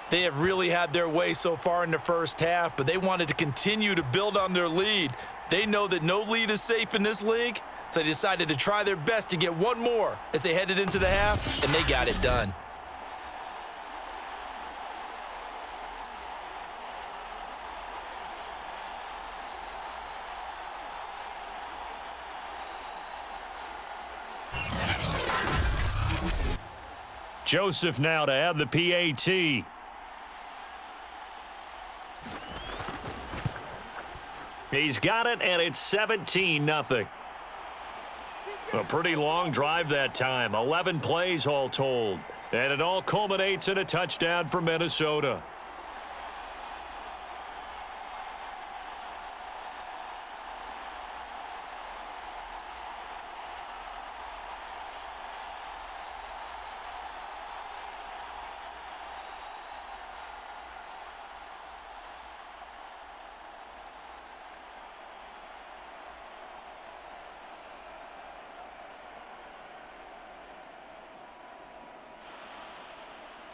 They have really had their way so far in the first half, but they wanted to continue to build on their lead. They know that no lead is safe in this league, so they decided to try their best to get one more as they headed into the half, and they got it done. Joseph now to have the PAT. He's got it, and it's 17-0. A pretty long drive that time. 11 plays all told. And it all culminates in a touchdown for Minnesota.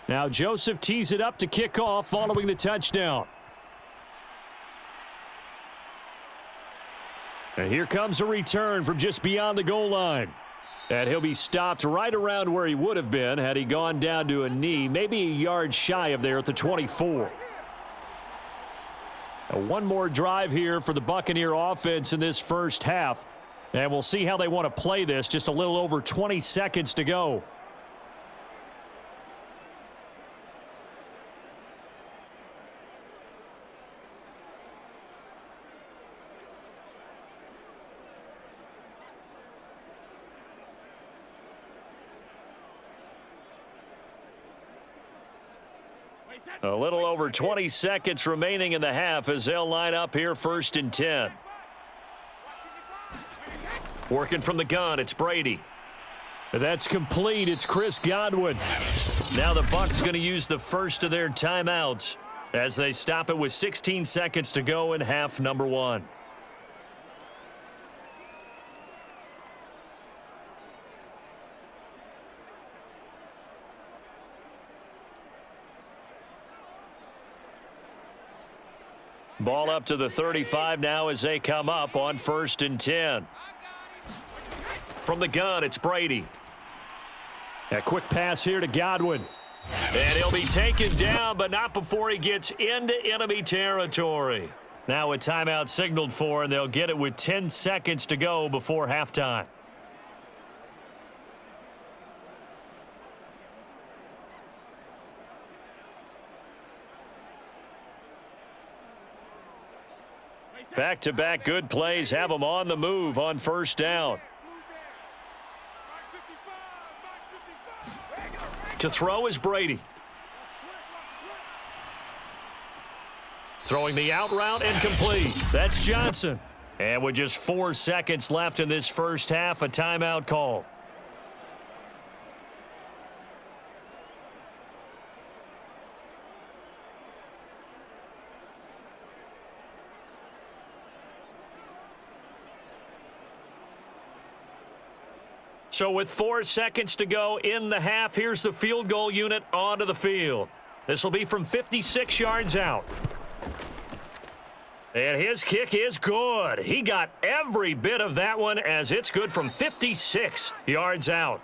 Now Joseph tees it up to kick off following the touchdown. And here comes a return from just beyond the goal line. And he'll be stopped right around where he would have been had he gone down to a knee, maybe a yard shy of there at the 24. Now, one more drive here for the Buccaneer offense in this first half. And we'll see how they want to play this. Just a little over 20 seconds to go. A little over 20 seconds remaining in the half as they'll line up here 1st and 10. Working from the gun, it's Brady. That's complete. It's Chris Godwin. Now the Bucs going to use the first of their timeouts as they stop it with 16 seconds to go in half number 1. Ball up to the 35 now as they come up on 1st and 10. From the gun, it's Brady. A quick pass here to Godwin. And he'll be taken down, but not before he gets into enemy territory. Now a timeout signaled for, and they'll get it with 10 seconds to go before halftime. Back-to-back good plays have them on the move on 1st down. To throw is Brady. Throwing the out route and complete. That's Johnson. And with just 4 seconds left in this first half, a timeout call. So with 4 seconds to go in the half, here's the field goal unit onto the field. This will be from 56 yards out. And his kick is good. He got every bit of that one as it's good from 56 yards out.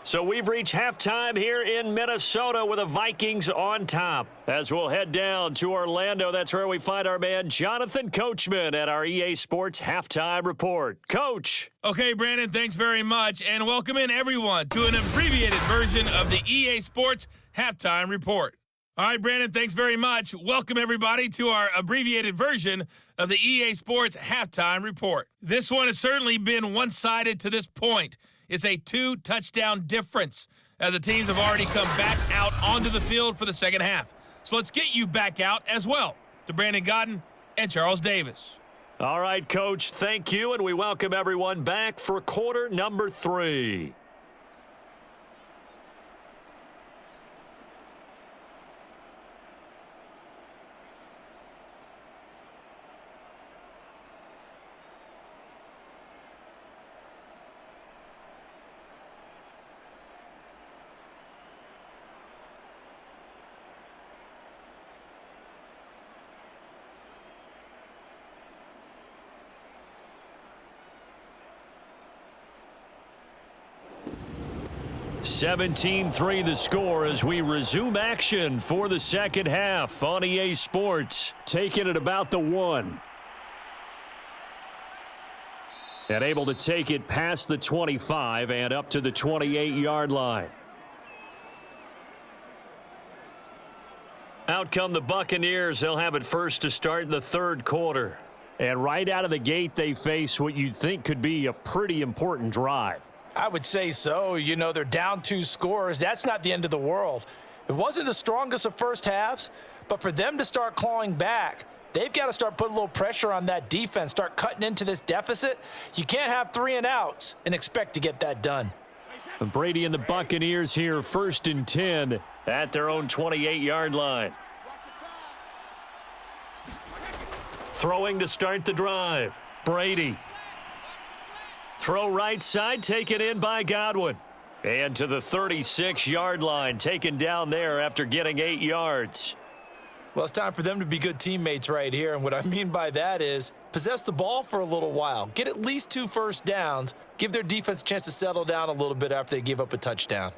So we've reached halftime here in Minnesota with the Vikings on top. As we'll head down to Orlando, that's where we find our man Jonathan Coachman at our EA Sports Halftime Report. Coach. Okay, Brandon, thanks very much. And welcome in, everyone, to an abbreviated version of the EA Sports Halftime Report. All right, Brandon, thanks very much. Welcome, everybody, to our abbreviated version of the EA Sports Halftime Report. This one has certainly been one-sided to this point. It's a 2-touchdown difference, as the teams have already come back out onto the field for the second half. So let's get you back out as well to Brandon Godden and Charles Davis. All right, Coach, thank you, and we welcome everyone back for quarter number 3. (17-3) the score as we resume action for the second half on EA Sports. Taking it about the 1. And able to take it past the 25 and up to the 28-yard line. Out come the Buccaneers. They'll have it first to start in the third quarter. And right out of the gate, they face what you'd think could be a pretty important drive. I would say so. You know, they're down 2 scores. That's not the end of the world. It wasn't the strongest of first halves, but for them to start clawing back, they've got to start putting a little pressure on that defense, start cutting into this deficit. You can't have 3 and outs and expect to get that done. Brady and the Buccaneers here, 1st and 10 at their own 28-yard line. Throwing to start the drive. Brady. Throw right side, taken in by Godwin. And to the 36-yard line, taken down there after getting 8 yards. Well, it's time for them to be good teammates right here. And what I mean by that is possess the ball for a little while. Get at least 2 first downs. Give their defense a chance to settle down a little bit after they give up a touchdown.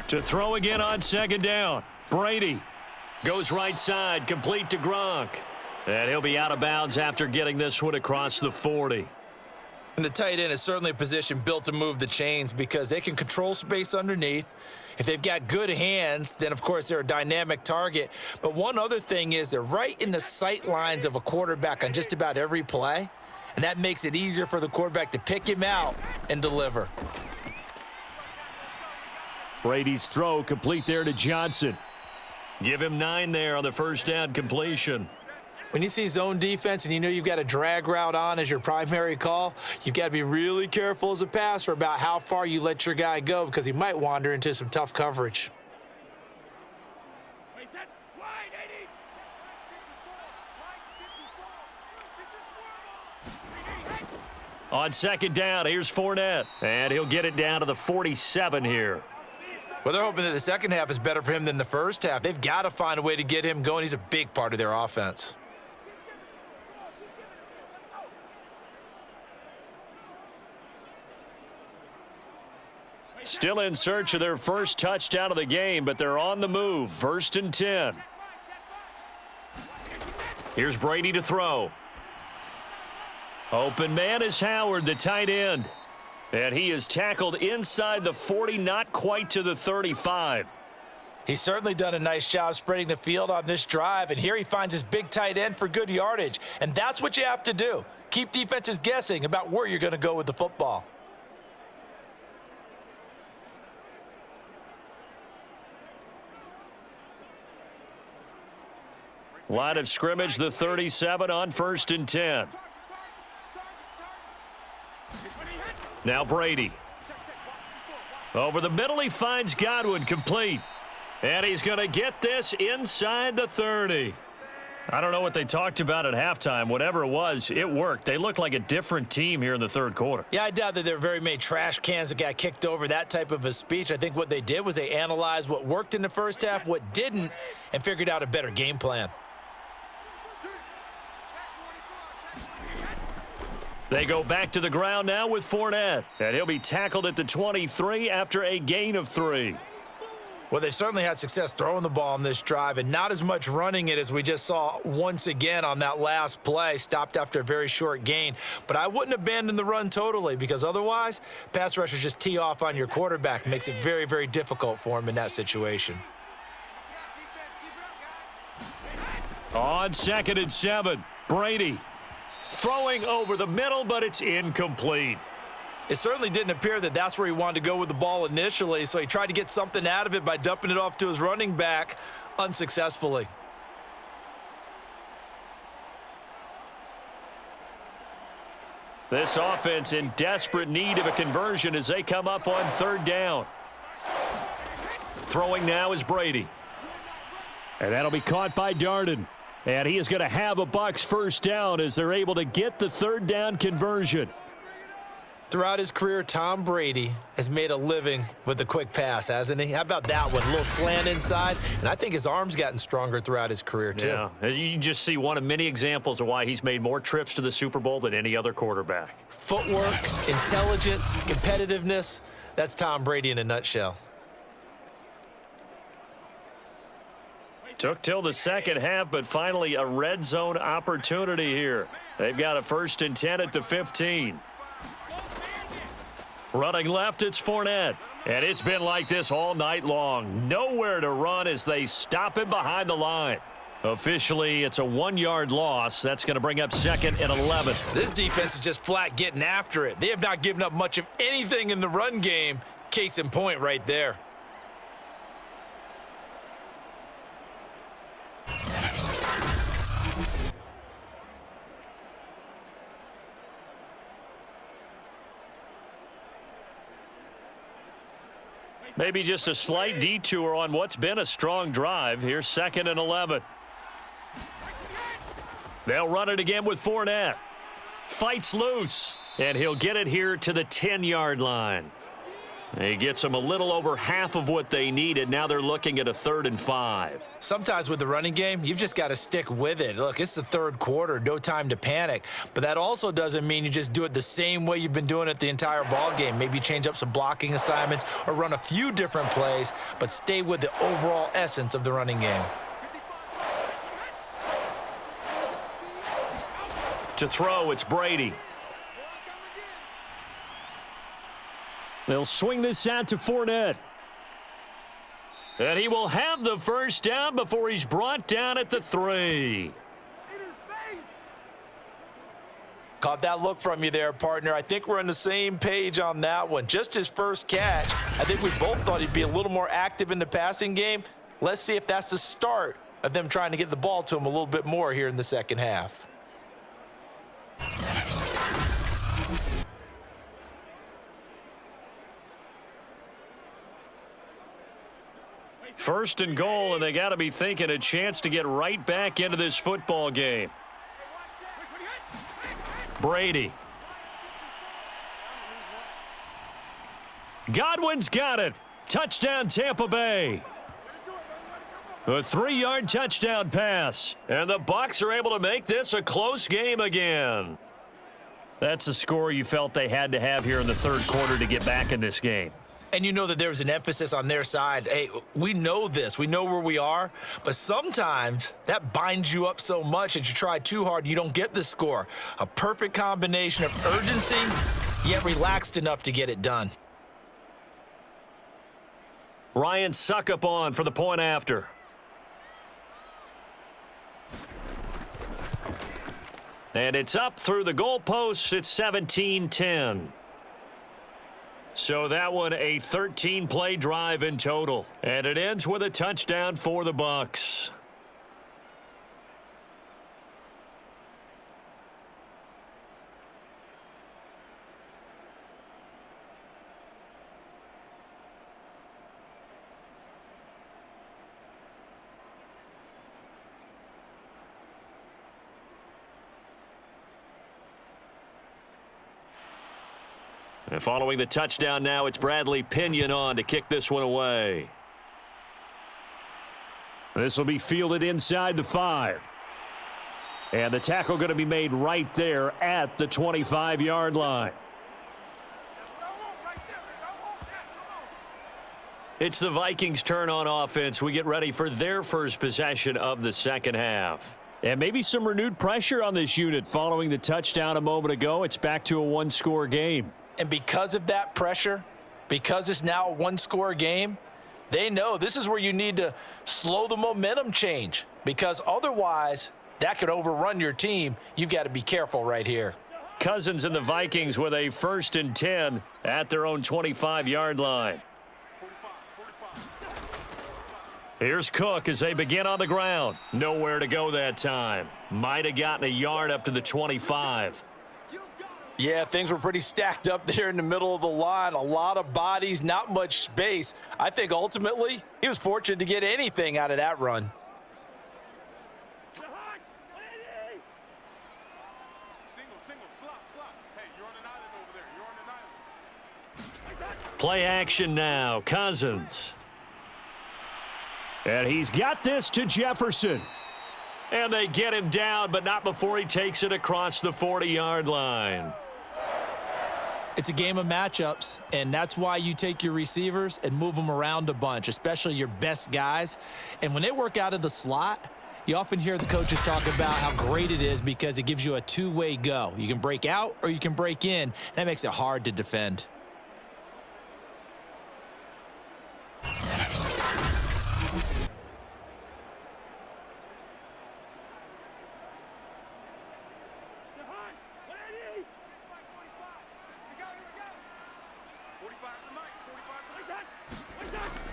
To throw again on second down. Brady goes right side, complete to Gronk. And he'll be out of bounds after getting this one across the 40. And the tight end is certainly a position built to move the chains because they can control space underneath. If they've got good hands, then, of course, they're a dynamic target. But one other thing is they're right in the sight lines of a quarterback on just about every play, and that makes it easier for the quarterback to pick him out and deliver. Brady's throw complete there to Johnson. Give him 9 there on the first down completion. When you see zone defense and you know you've got a drag route on as your primary call, you've got to be really careful as a passer about how far you let your guy go because he might wander into some tough coverage. On second down, here's Fournette. And he'll get it down to the 47 here. Well, they're hoping that the second half is better for him than the first half. They've got to find a way to get him going. He's a big part of their offense. Still in search of their first touchdown of the game, but they're on the move. 1st and 10. Here's Brady to throw. Open man is Howard, the tight end. And he is tackled inside the 40, not quite to the 35. He's certainly done a nice job spreading the field on this drive, and here he finds his big tight end for good yardage. And that's what you have to do. Keep defenses guessing about where you're going to go with the football. Line of scrimmage, the 37 on 1st and 10. Now Brady. Over the middle, he finds Godwin, complete. And he's going to get this inside the 30. I don't know what they talked about at halftime. Whatever it was, it worked. They looked like a different team here in the third quarter. Yeah, I doubt that there were very many trash cans that got kicked over, that type of a speech. I think what they did was they analyzed what worked in the first half, what didn't, and figured out a better game plan. They go back to the ground now with Fournette, and he'll be tackled at the 23 after a gain of 3. Well, they've certainly had success throwing the ball on this drive and not as much running it as we just saw once again on that last play, stopped after a very short gain. But I wouldn't abandon the run totally because otherwise, pass rushers just tee off on your quarterback. Makes it very, very difficult for him in that situation. On 2nd and 7, Brady throwing over the middle, but it's incomplete. It certainly didn't appear that that's where he wanted to go with the ball initially, so he tried to get something out of it by dumping it off to his running back unsuccessfully. This offense in desperate need of a conversion as they come up on 3rd down. Throwing now is Brady. And that'll be caught by Darden. And he is going to have a Bucs first down as they're able to get the 3rd down conversion. Throughout his career, Tom Brady has made a living with the quick pass, hasn't he? How about that one? A little slant inside, and I think his arm's gotten stronger throughout his career, too. Yeah, you just see one of many examples of why he's made more trips to the Super Bowl than any other quarterback. Footwork, intelligence, competitiveness, that's Tom Brady in a nutshell. Took till the second half, but finally a red zone opportunity here. They've got a 1st and 10 at the 15. Running left, it's Fournette. And it's been like this all night long. Nowhere to run as they stop him behind the line. Officially, it's a 1-yard loss. That's going to bring up 2nd and 11. This defense is just flat getting after it. They have not given up much of anything in the run game. Case in point right there. Maybe just a slight detour on what's been a strong drive. Here's 2nd and 11. They'll run it again with Fournette. Fights loose, and he'll get it here to the 10-yard line. He gets them a little over half of what they needed. Now they're looking at a 3rd and 5. Sometimes with the running game, you've just got to stick with it. Look, it's the 3rd quarter, no time to panic. But that also doesn't mean you just do it the same way you've been doing it the entire ball game. Maybe change up some blocking assignments or run a few different plays, but stay with the overall essence of the running game. To throw, it's Brady. They'll swing this out to Fournette. And he will have the first down before he's brought down at the 3. Caught that look from you there, partner. I think we're on the same page on that one. Just his first catch. I think we both thought he'd be a little more active in the passing game. Let's see if that's the start of them trying to get the ball to him a little bit more here in the second half. 1st and goal, and they got to be thinking a chance to get right back into this football game. Brady. Godwin's got it. Touchdown, Tampa Bay. A 3-yard touchdown pass, and the Bucs are able to make this a close game again. That's a score you felt they had to have here in the 3rd quarter to get back in this game. And you know that there was an emphasis on their side. Hey, we know this. We know where we are. But sometimes that binds you up so much that you try too hard, you don't get the score. A perfect combination of urgency, yet relaxed enough to get it done. Ryan Suckup on for the point after. And it's up through the goalposts. It's 17-10. So that one a 13-play drive in total. And it ends with a touchdown for the Bucs. And following the touchdown now, it's Bradley Pinion on to kick this one away. This will be fielded inside the 5. And the tackle going to be made right there at the 25-yard line. It's the Vikings' turn on offense. We get ready for their first possession of the second half. And maybe some renewed pressure on this unit following the touchdown a moment ago. It's back to a one-score game. And because of that pressure, because it's now a one-score game, they know this is where you need to slow the momentum change, because otherwise that could overrun your team. You've got to be careful right here. Cousins and the Vikings with a 1st and 10 at their own 25-yard line. Here's Cook as they begin on the ground. Nowhere to go that time. Might have gotten a yard up to the 25. Yeah, things were pretty stacked up there in the middle of the line. A lot of bodies, not much space. I think ultimately he was fortunate to get anything out of that run. Play action now. Cousins. And he's got this to Jefferson. And they get him down, but not before he takes it across the 40-yard line. It's a game of matchups, and that's why you take your receivers and move them around a bunch, especially your best guys. And when they work out of the slot, you often hear the coaches talk about how great it is because it gives you a two-way go. You can break out or you can break in. That makes it hard to defend.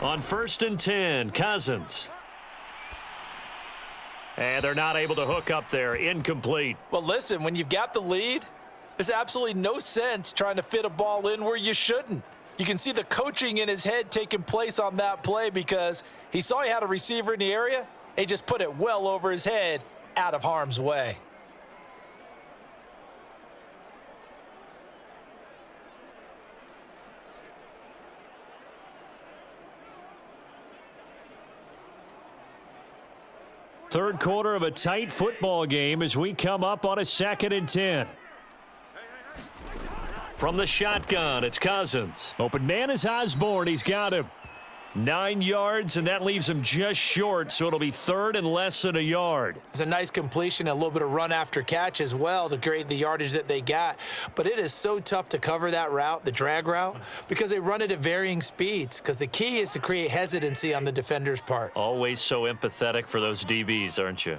On 1st and 10, Cousins. And they're not able to hook up there. Incomplete. Well, listen, when you've got the lead, there's absolutely no sense trying to fit a ball in where you shouldn't. You can see the coaching in his head taking place on that play because he saw he had a receiver in the area. And he just put it well over his head, out of harm's way. Third quarter of a tight football game as we come up on a 2nd and 10. From the shotgun, it's Cousins. Open man is Osborne. He's got him. 9 yards, and that leaves him just short, so it'll be 3rd and less than a yard. It's a nice completion, a little bit of run after catch as well to create the yardage that they got. But it is so tough to cover that route, the drag route, because they run it at varying speeds, because the key is to create hesitancy on the defender's part. Always so empathetic for those DBs, aren't you?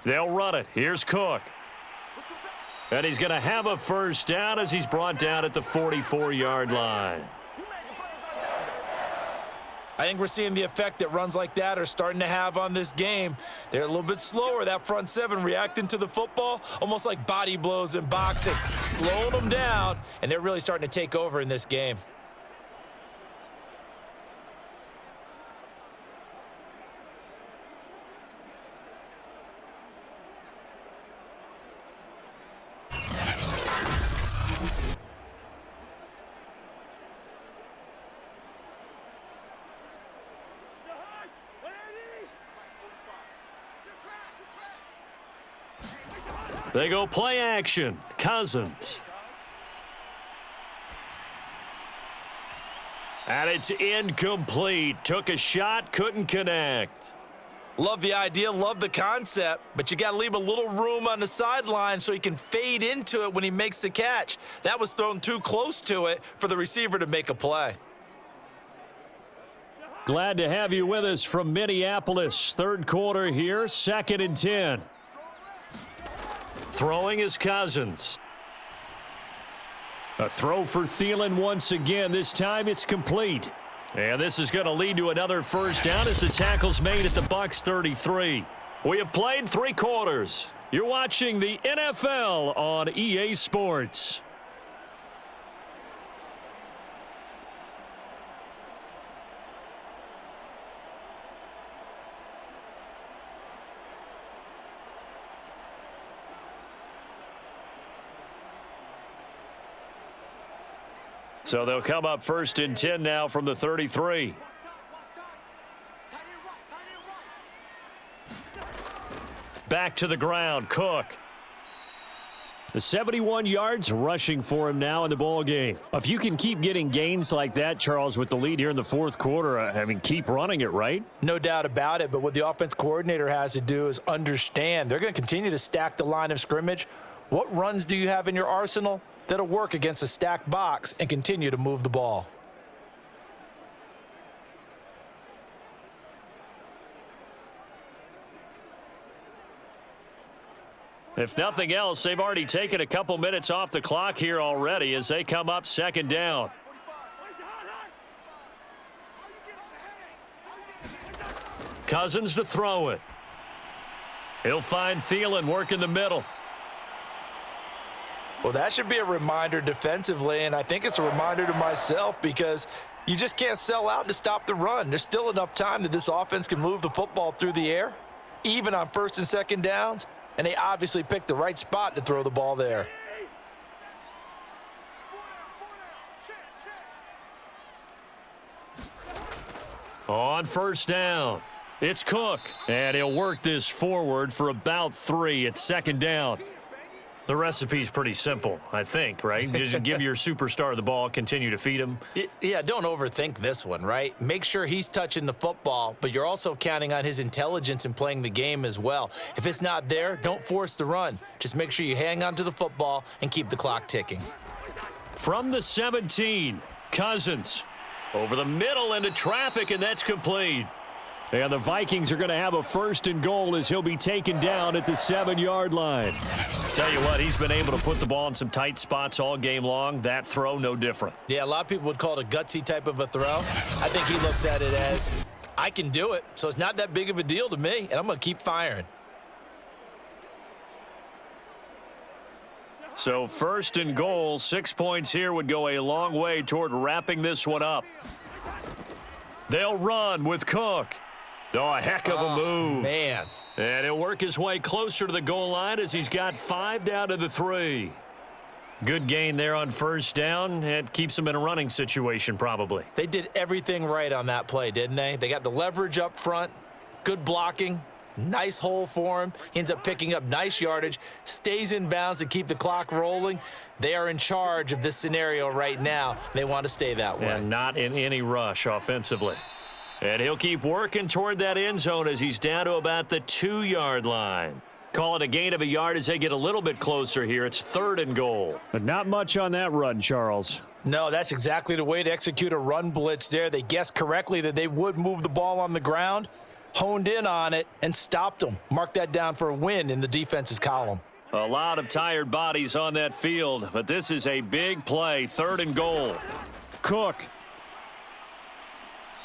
They'll run it. Here's Cook. And he's going to have a first down as he's brought down at the 44-yard line. I think we're seeing the effect that runs like that are starting to have on this game. They're a little bit slower, that front seven reacting to the football, almost like body blows in boxing, slowing them down, and they're really starting to take over in this game. They go play action. Cousins. And it's incomplete. Took a shot, couldn't connect. Love the idea, love the concept, but you got to leave a little room on the sideline so he can fade into it when he makes the catch. That was thrown too close to it for the receiver to make a play. Glad to have you with us from Minneapolis. Third quarter here, 2nd and 10. Throwing is Cousins. A throw for Thielen once again. This time it's complete. And this is going to lead to another first down as the tackle's made at the Bucs 33. We have played 3 quarters. You're watching the NFL on EA Sports. So they'll come up 1st and 10 now from the 33. back to the ground. Cook. The 71 yards rushing for him now in the ball game. If you can keep getting gains like that, Charles, with the lead here in the fourth quarter, I mean, keep running it, right? No doubt about it, but what the offense coordinator has to do is understand they're going to continue to stack the line of scrimmage. What runs do you have in your arsenal that'll work against a stacked box and continue to move the ball? If nothing else, they've already taken a couple minutes off the clock here already as they come up second down. Cousins to throw it. He'll find Thielen working the middle. Well, that should be a reminder defensively, and I think it's a reminder to myself because you just can't sell out to stop the run. There's still enough time that this offense can move the football through the air, even on first and second downs. And they obviously picked the right spot to throw the ball there. On first down, it's Cook. And he'll work this forward for about 3 at second down. The recipe's pretty simple, I think, right? Just give your superstar the ball, continue to feed him. Yeah, don't overthink this one, right? Make sure he's touching the football, but you're also counting on his intelligence in playing the game as well. If it's not there, don't force the run. Just make sure you hang on to the football and keep the clock ticking. From the 17, Cousins over the middle into traffic, and that's complete. And the Vikings are going to have a first and goal as he'll be taken down at the 7-yard line. Tell you what, he's been able to put the ball in some tight spots all game long. That throw, no different. Yeah, a lot of people would call it a gutsy type of a throw. I think he looks at it as, I can do it, so it's not that big of a deal to me, and I'm going to keep firing. So first and goal, 6 points here would go a long way toward wrapping this one up. They'll run with Cook. Oh, a heck of a move. Man. And he'll work his way closer to the goal line as he's got 5 down to the 3. Good gain there on first down. It keeps him in a running situation probably. They did everything right on that play, didn't they? They got the leverage up front, good blocking, nice hole for him. He ends up picking up nice yardage, stays in bounds to keep the clock rolling. They are in charge of this scenario right now. They want to stay that way. And not in any rush offensively. And he'll keep working toward that end zone as he's down to about the 2-yard line. Call it a gain of a yard as they get a little bit closer here. It's third and goal. But not much on that run, Charles. No, that's exactly the way to execute a run blitz there. They guessed correctly that they would move the ball on the ground, honed in on it, and stopped them. Mark that down for a win in the defense's column. A lot of tired bodies on that field, but this is a big play. Third and goal. Cook.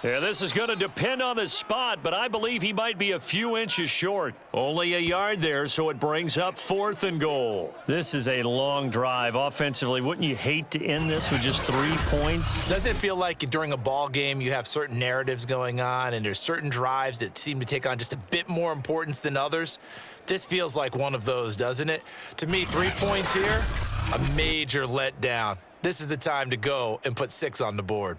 Yeah, this is going to depend on his spot, but I believe he might be a few inches short. Only a yard there, so it brings up fourth and goal. This is a long drive offensively. Wouldn't you hate to end this with just 3 points? Doesn't it feel like during a ball game you have certain narratives going on and there's certain drives that seem to take on just a bit more importance than others? This feels like one of those, doesn't it? To me, 3 points here, a major letdown. This is the time to go and put 6 on the board.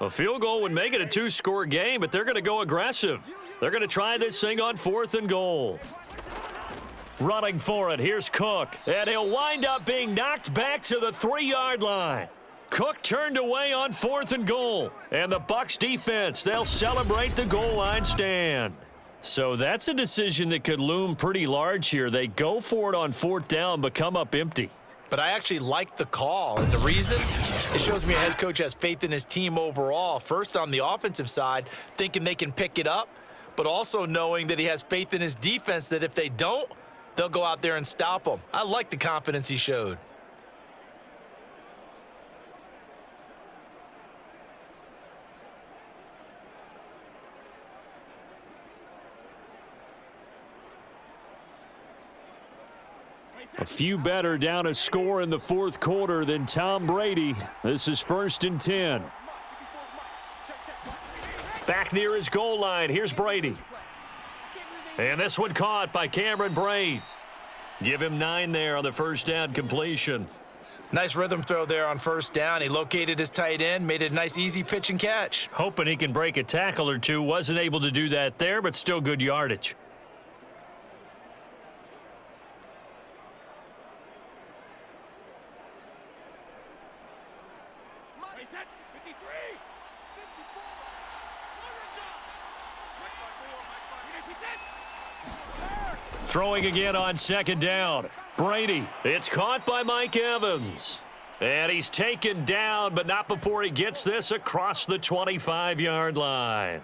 A field goal would make it a 2-score game, but they're going to go aggressive. They're going to try this thing on fourth and goal. Running for it, here's Cook. And he'll wind up being knocked back to the 3-yard line. Cook turned away on fourth and goal. And the Bucs defense, they'll celebrate the goal line stand. So that's a decision that could loom pretty large here. They go for it on fourth down, but come up empty. But I actually like the call, and the reason? It shows me a head coach has faith in his team overall. First, on the offensive side, thinking they can pick it up, but also knowing that he has faith in his defense that if they don't, they'll go out there and stop them. I like the confidence he showed. A few better down a score in the fourth quarter than Tom Brady. This is 1st and 10. Back near his goal line. Here's Brady. And this one caught by Cameron Brate. Give him 9 there on the first down completion. Nice rhythm throw there on first down. He located his tight end, made it a nice easy pitch and catch. Hoping he can break a tackle or two. Wasn't able to do that there, but still good yardage. Throwing again on second down. Brady. It's caught by Mike Evans. And he's taken down, but not before he gets this across the 25-yard line.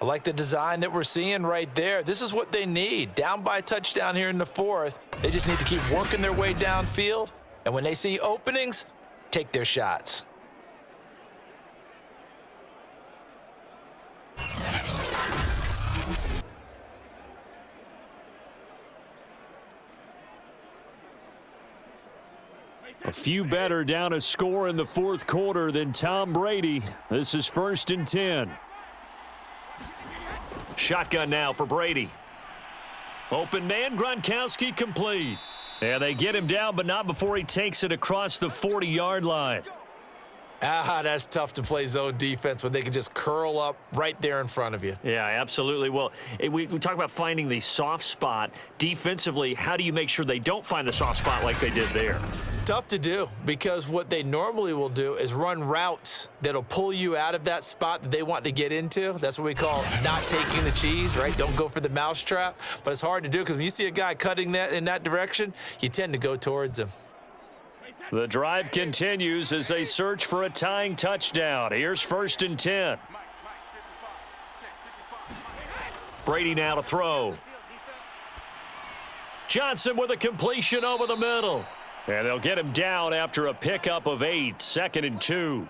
I like the design that we're seeing right there. This is what they need. Down by a touchdown here in the fourth. They just need to keep working their way downfield. And when they see openings, take their shots. A few better down a score in the fourth quarter than Tom Brady. This is 1st and 10. Shotgun now for Brady. Open man, Gronkowski complete. And they get him down, but not before he takes it across the 40-yard line. That's tough to play zone defense when they can just curl up right there in front of you. Yeah, absolutely. Well, we talk about finding the soft spot. Defensively, how do you make sure they don't find the soft spot like they did there? Tough to do, because what they normally will do is run routes that'll pull you out of that spot that they want to get into. That's what we call not taking the cheese, right? Don't go for the mousetrap. But it's hard to do because when you see a guy cutting that in that direction, you tend to go towards him. The drive continues as they search for a tying touchdown. Here's 1st and 10. Brady now to throw. Johnson with a completion over the middle. And they'll get him down after a pickup of 8, 2nd and 2.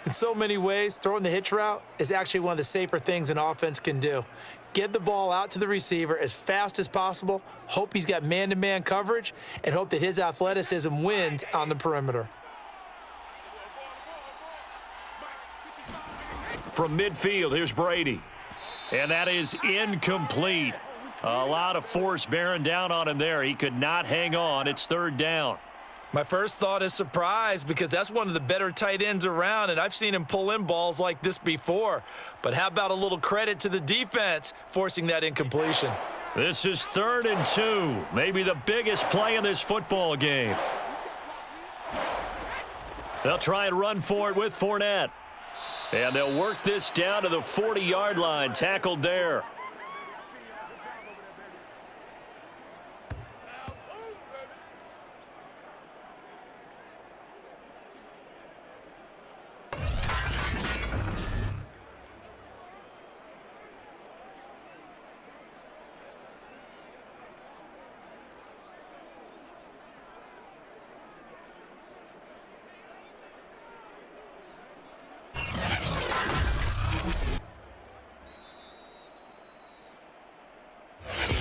In so many ways, throwing the hitch route is actually one of the safer things an offense can do. Get the ball out to the receiver as fast as possible, hope he's got man-to-man coverage, and hope that his athleticism wins on the perimeter. From midfield, here's Brady. And that is incomplete. A lot of force bearing down on him there. He could not hang on. It's 3rd down. My first thought is surprise, because that's one of the better tight ends around, and I've seen him pull in balls like this before. But how about a little credit to the defense forcing that incompletion? This is 3rd and 2. Maybe the biggest play in this football game. They'll try and run for it with Fournette. And they'll work this down to the 40-yard line. Tackled there.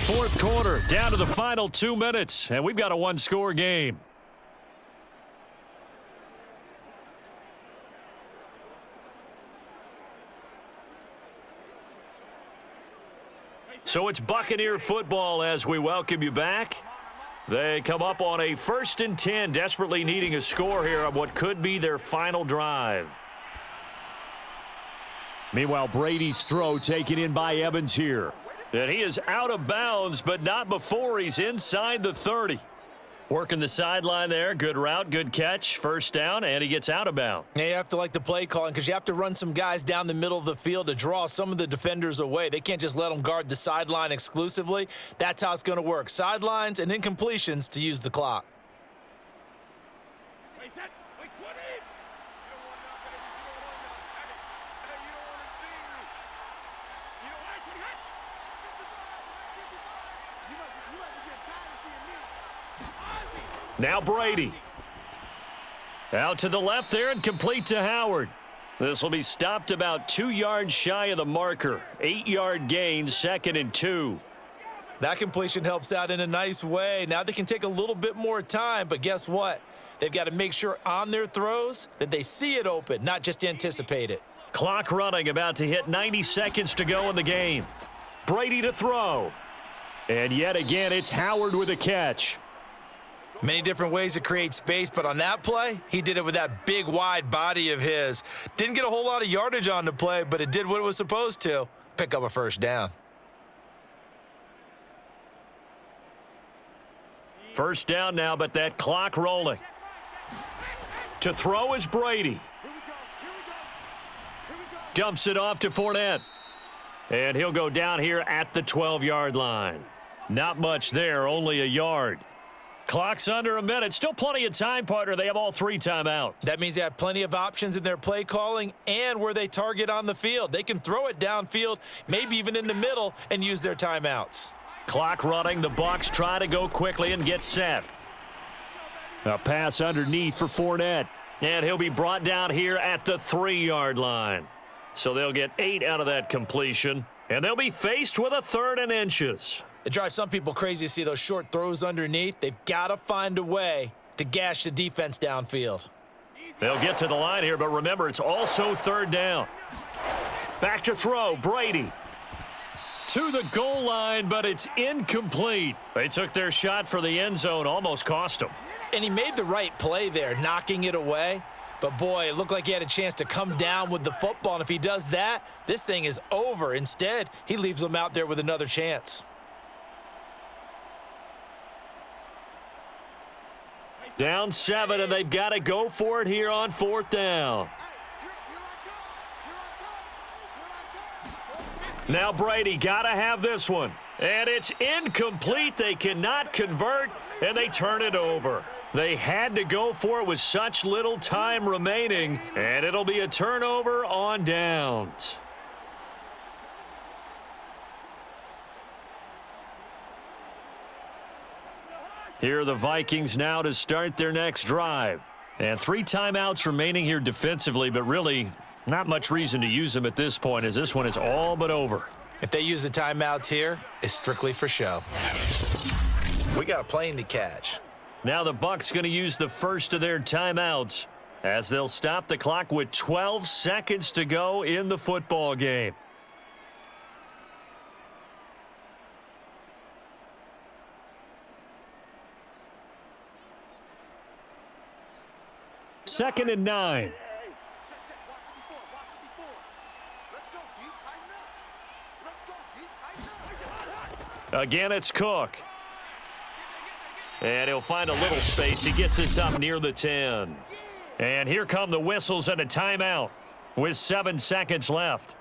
Fourth quarter, down to the final 2 minutes, and we've got a one-score game. So it's Buccaneer football as we welcome you back. They come up on a 1st and 10, desperately needing a score here on what could be their final drive. Meanwhile, Brady's throw taken in by Evans here. And he is out of bounds, but not before he's inside the 30. Working the sideline there. Good route, good catch. 1st down, and he gets out of bounds. Yeah, you have to like the play calling, because you have to run some guys down the middle of the field to draw some of the defenders away. They can't just let them guard the sideline exclusively. That's how it's going to work. Sidelines and incompletions to use the clock. Now Brady. Out to the left there and complete to Howard. This will be stopped about 2 yards shy of the marker. 8-yard gain, 2nd and 2. That completion helps out in a nice way. Now they can take a little bit more time, but guess what? They've got to make sure on their throws that they see it open, not just anticipate it. Clock running, about to hit 90 seconds to go in the game. Brady to throw. And yet again, it's Howard with a catch. Many different ways to create space, but on that play, he did it with that big, wide body of his. Didn't get a whole lot of yardage on the play, but it did what it was supposed to. Pick up a first down. First down now, but that clock rolling. To throw is Brady. Dumps it off to Fournette. And he'll go down here at the 12-yard line. Not much there, only a yard. Clock's under a minute. Still plenty of time, partner. They have all 3 timeouts. That means they have plenty of options in their play calling and where they target on the field. They can throw it downfield, maybe even in the middle, and use their timeouts. Clock running. The Bucs try to go quickly and get set. A pass underneath for Fournette. And he'll be brought down here at the 3-yard line. So they'll get 8 out of that completion, and they'll be faced with a 3rd and inches. It drives some people crazy to see those short throws underneath. They've got to find a way to gash the defense downfield. They'll get to the line here, but remember, it's also 3rd down. Back to throw, Brady. To the goal line, but it's incomplete. They took their shot for the end zone, almost cost them. And he made the right play there, knocking it away. But, boy, it looked like he had a chance to come down with the football. And if he does that, this thing is over. Instead, he leaves them out there with another chance. Down 7, and they've got to go for it here on 4th down. Now Brady got to have this one. And it's incomplete. They cannot convert, and they turn it over. They had to go for it with such little time remaining, and it'll be a turnover on downs. Here are the Vikings now to start their next drive. And 3 timeouts remaining here defensively, but really not much reason to use them at this point, as this one is all but over. If they use the timeouts here, it's strictly for show. We got a plane to catch. Now the Bucs going to use the first of their timeouts as they'll stop the clock with 12 seconds to go in the football game. Second and 9. Again, it's Cook. And he'll find a little space. He gets us up near the 10. And here come the whistles and a timeout with 7 seconds left.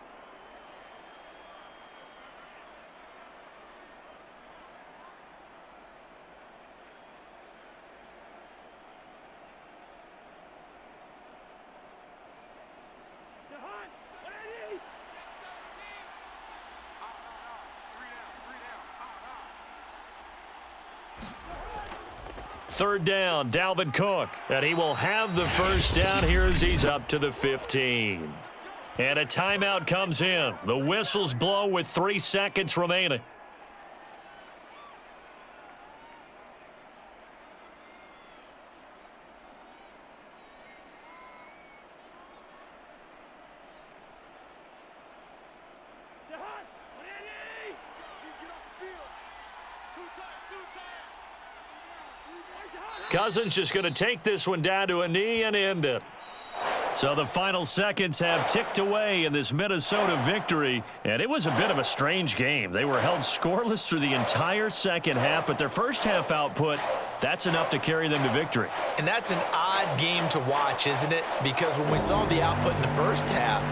Third down, Dalvin Cook, and he will have the first down here as he's up to the 15. And a timeout comes in. The whistles blow with 3 seconds remaining. Cousins just going to take this one down to a knee and end it. So the final seconds have ticked away in this Minnesota victory, and it was a bit of a strange game. They were held scoreless through the entire second half, but their first half output, that's enough to carry them to victory. And that's an odd game to watch, isn't it? Because when we saw the output in the first half,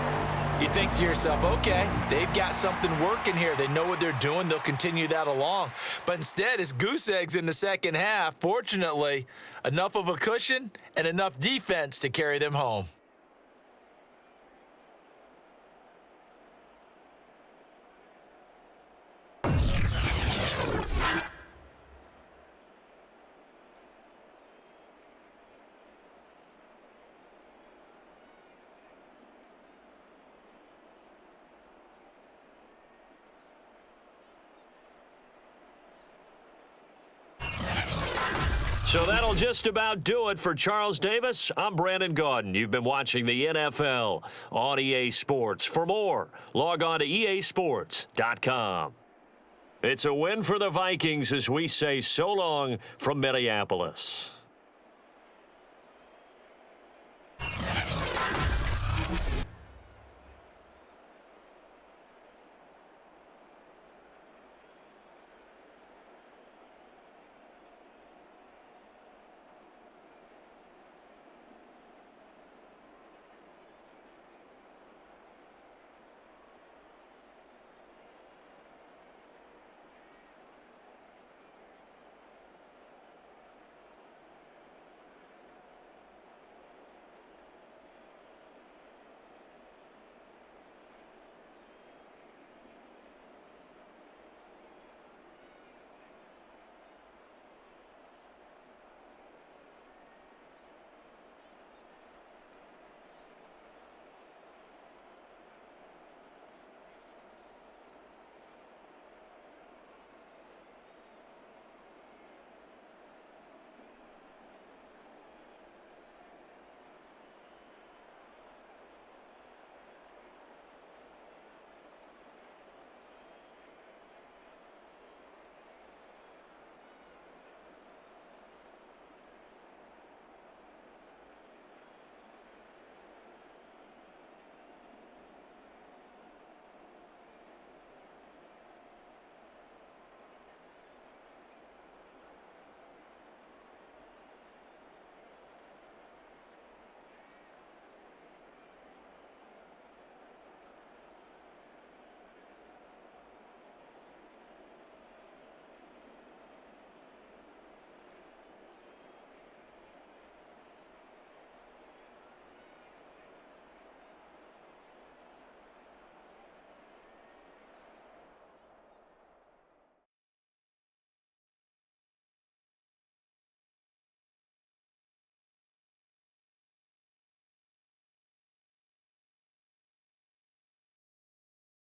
you think to yourself, okay, they've got something working here. They know what they're doing. They'll continue that along. But instead, it's goose eggs in the second half. Fortunately, enough of a cushion and enough defense to carry them home. So that'll just about do it for Charles Davis. I'm Brandon Gaudin. You've been watching the NFL on EA Sports. For more, log on to easports.com. It's a win for the Vikings as we say so long from Minneapolis.